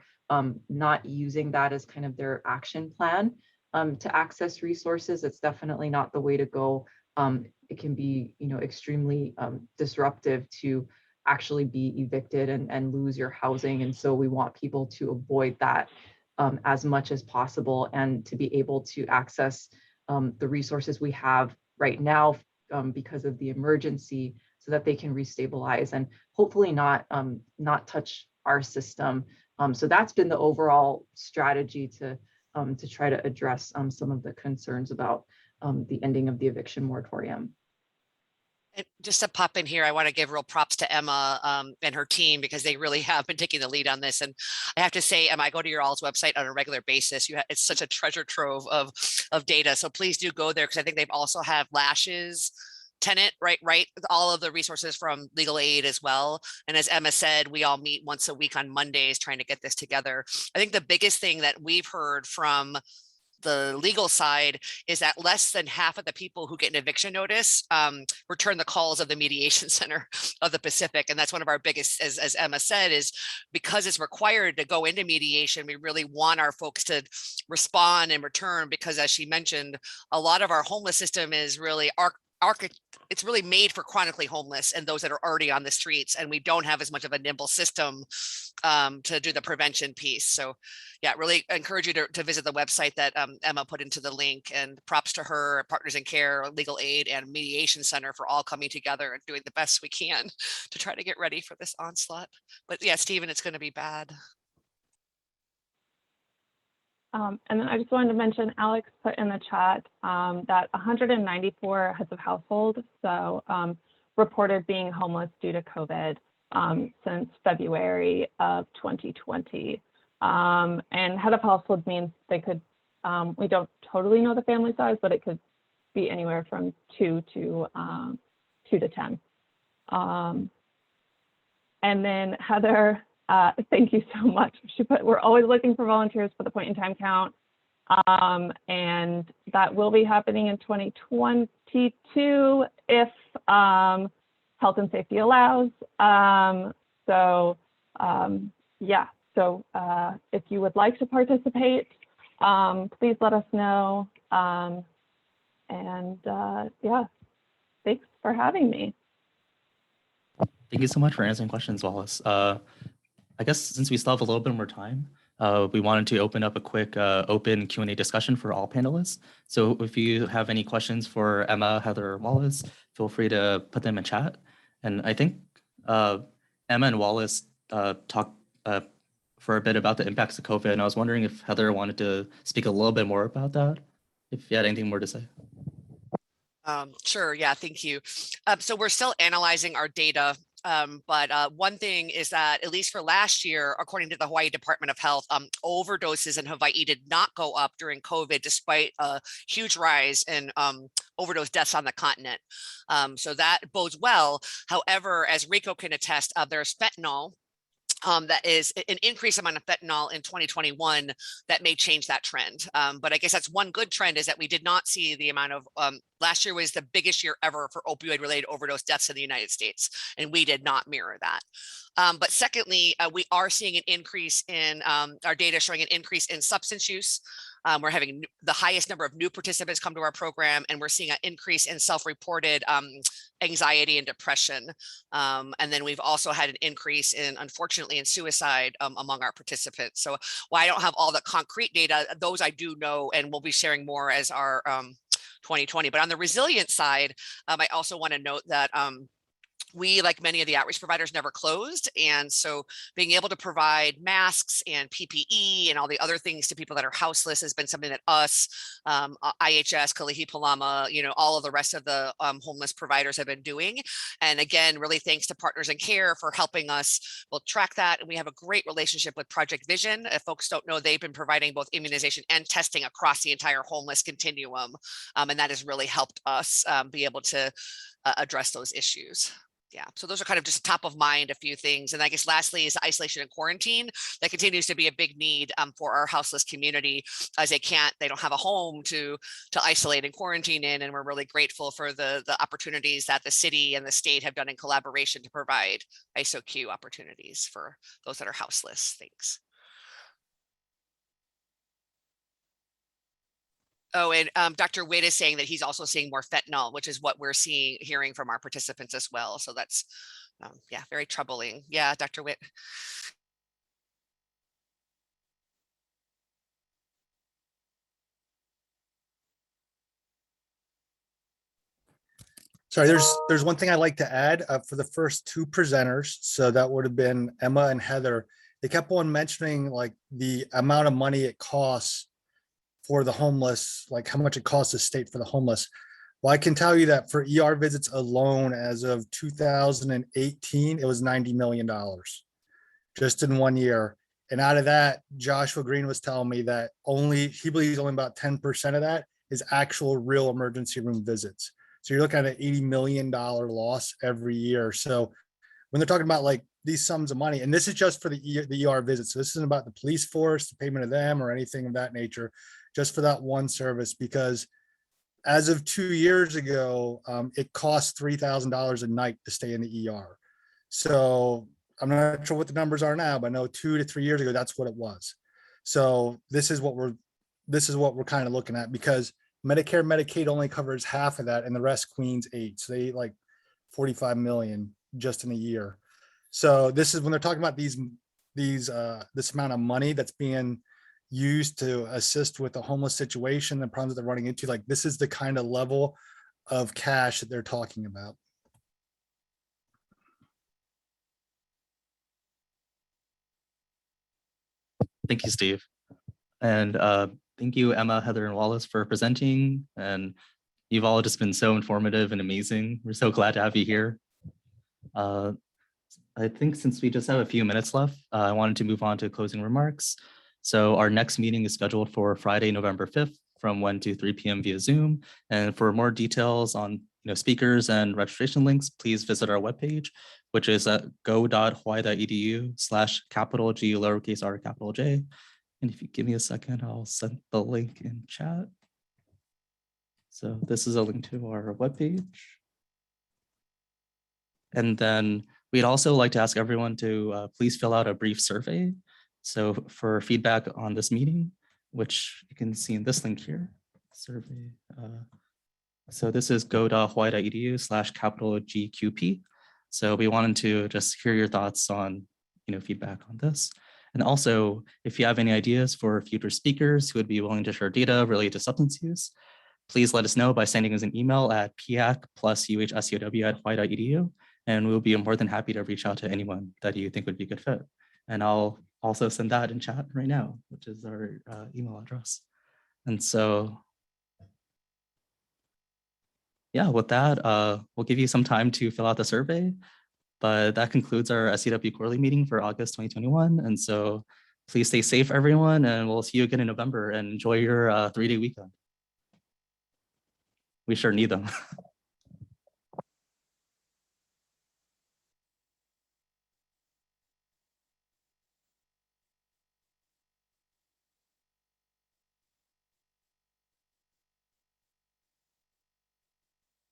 not using that as kind of their action plan to access resources. It's definitely not the way to go. It can be, extremely disruptive to actually be evicted and lose your housing. And so we want people to avoid that as much as possible, and to be able to access the resources we have right now because of the emergency, so that they can restabilize and hopefully not touch our system. So that's been the overall strategy to try to address some of the concerns about the ending of the eviction moratorium. And just to pop in here, I want to give real props to Emma and her team, because they really have been taking the lead on this. And I have to say, Emma, I go to your all's website on a regular basis. It's such a treasure trove of data. So please do go there, because I think they've also have Lash's tenant, right, all of the resources from legal aid as well. And as Emma said, we all meet once a week on Mondays trying to get this together. I think the biggest thing that we've heard from the legal side is that less than half of the people who get an eviction notice return the calls of the mediation center of the Pacific. And that's one of our biggest, as Emma said, is because it's required to go into mediation, we really want our folks to respond and return, because as she mentioned, a lot of our homeless system is really it's really made for chronically homeless and those that are already on the streets, and we don't have as much of a nimble system to do the prevention piece. So yeah, really encourage you to visit the website that Emma put into the link, and props to her, Partners in Care, Legal Aid, and Mediation Center for all coming together and doing the best we can to try to get ready for this onslaught. But yeah, Stephen, it's going to be bad. And then I just wanted to mention, Alex put in the chat that 194 heads of household reported being homeless due to COVID since February of 2020. And head of household means they could, we don't totally know the family size, but it could be anywhere from 2 to 10. And then Heather, thank you so much. She put, we're always looking for volunteers for the point in time count. And that will be happening in 2022 if health and safety allows. Yeah, so if you would like to participate, please let us know. Yeah, thanks for having me. Thank you so much for answering questions, Wallace. I guess since we still have a little bit more time, we wanted to open up a quick open Q&A discussion for all panelists. So if you have any questions for Emma, Heather, or Wallace, feel free to put them in chat. And I think Emma and Wallace talked for a bit about the impacts of COVID, and I was wondering if Heather wanted to speak a little bit more about that, if you had anything more to say. Sure, yeah, thank you. So we're still analyzing our data. But one thing is that, at least for last year, according to the Hawaii Department of Health, overdoses in Hawaii did not go up during COVID, despite a huge rise in overdose deaths on the continent. So that bodes well. However, as Rico can attest, there's fentanyl. That is an increased amount of fentanyl in 2021 that may change that trend. But I guess that's one good trend, is that we did not see the amount of, last year was the biggest year ever for opioid related overdose deaths in the United States, and we did not mirror that. But secondly, we are seeing an increase in our data showing an increase in substance use. We're having the highest number of new participants come to our program, and we're seeing an increase in self-reported anxiety and depression. And then we've also had an increase in, unfortunately, in suicide among our participants. So while I don't have all the concrete data, those I do know, and we'll be sharing more as our 2020. But on the resilience side, I also want to note that we, like many of the outreach providers, never closed. And so being able to provide masks and PPE and all the other things to people that are houseless has been something that us, IHS, Kalihi Palama, all of the rest of the homeless providers have been doing. And again, really thanks to Partners in Care for helping us both track that. And we have a great relationship with Project Vision. If folks don't know, they've been providing both immunization and testing across the entire homeless continuum. And that has really helped us be able to address those ishes. Yeah, so those are kind of just top of mind, a few things. And I guess lastly is isolation and quarantine. That continues to be a big need for our houseless community, as they don't have a home to isolate and quarantine in. And we're really grateful for the opportunities that the city and the state have done in collaboration to provide ISOQ opportunities for those that are houseless. Thanks. Oh, and Dr. Witt is saying that he's also seeing more fentanyl, which is what we're hearing from our participants as well. So that's, yeah, very troubling. Yeah, Dr. Witt. Sorry, there's one thing I'd like to add for the first two presenters. So that would have been Emma and Heather. They kept on mentioning like the amount of money it costs for the homeless, like how much it costs the state for the homeless. Well, I can tell you that for ER visits alone, as of 2018, it was $90 million just in 1 year. And out of that, Joshua Green was telling me that he believes only about 10% of that is actual real emergency room visits. So you're looking at an $80 million loss every year. So when they're talking about like these sums of money, and this is just for the ER visits, so this isn't about the police force, the payment of them, or anything of that nature, just for that one service, because as of 2 years ago, it costs $3,000 a night to stay in the ER. So I'm not sure what the numbers are now, but I know 2 to 3 years ago, that's what it was. So this is what we're kind of looking at, because Medicare, Medicaid only covers half of that, and the rest Queens 8. So they like 45 million just in a year. So this is when they're talking about this amount of money that's being used to assist with the homeless situation, the problems that they're running into. Like, this is the kind of level of cash that they're talking about. Thank you, Steve. And thank you, Emma, Heather, and Wallace, for presenting. And you've all just been so informative and amazing. We're so glad to have you here. I think since we just have a few minutes left, I wanted to move on to closing remarks. So our next meeting is scheduled for Friday, November 5th from 1 to 3 p.m. via Zoom. And for more details on speakers and registration links, please visit our webpage, which is at go.hawaii.edu/G lowercase r capital J. And if you give me a second, I'll send the link in chat. So this is a link to our webpage. And then we'd also like to ask everyone to please fill out a brief survey. So for feedback on this meeting, which you can see in this link here, survey. So this is go.hawaii.edu/GQP. So we wanted to just hear your thoughts on, feedback on this. And also, if you have any ideas for future speakers who would be willing to share data related to substance use, please let us know by sending us an email at piac+uhscow@hawaii.edu, and we'll be more than happy to reach out to anyone that you think would be a good fit. And I'll also send that in chat right now, which is our email address. And so, yeah, with that, we'll give you some time to fill out the survey, but that concludes our SEOW quarterly meeting for August 2021. And so please stay safe, everyone, and we'll see you again in November, and enjoy your 3-day weekend. We sure need them.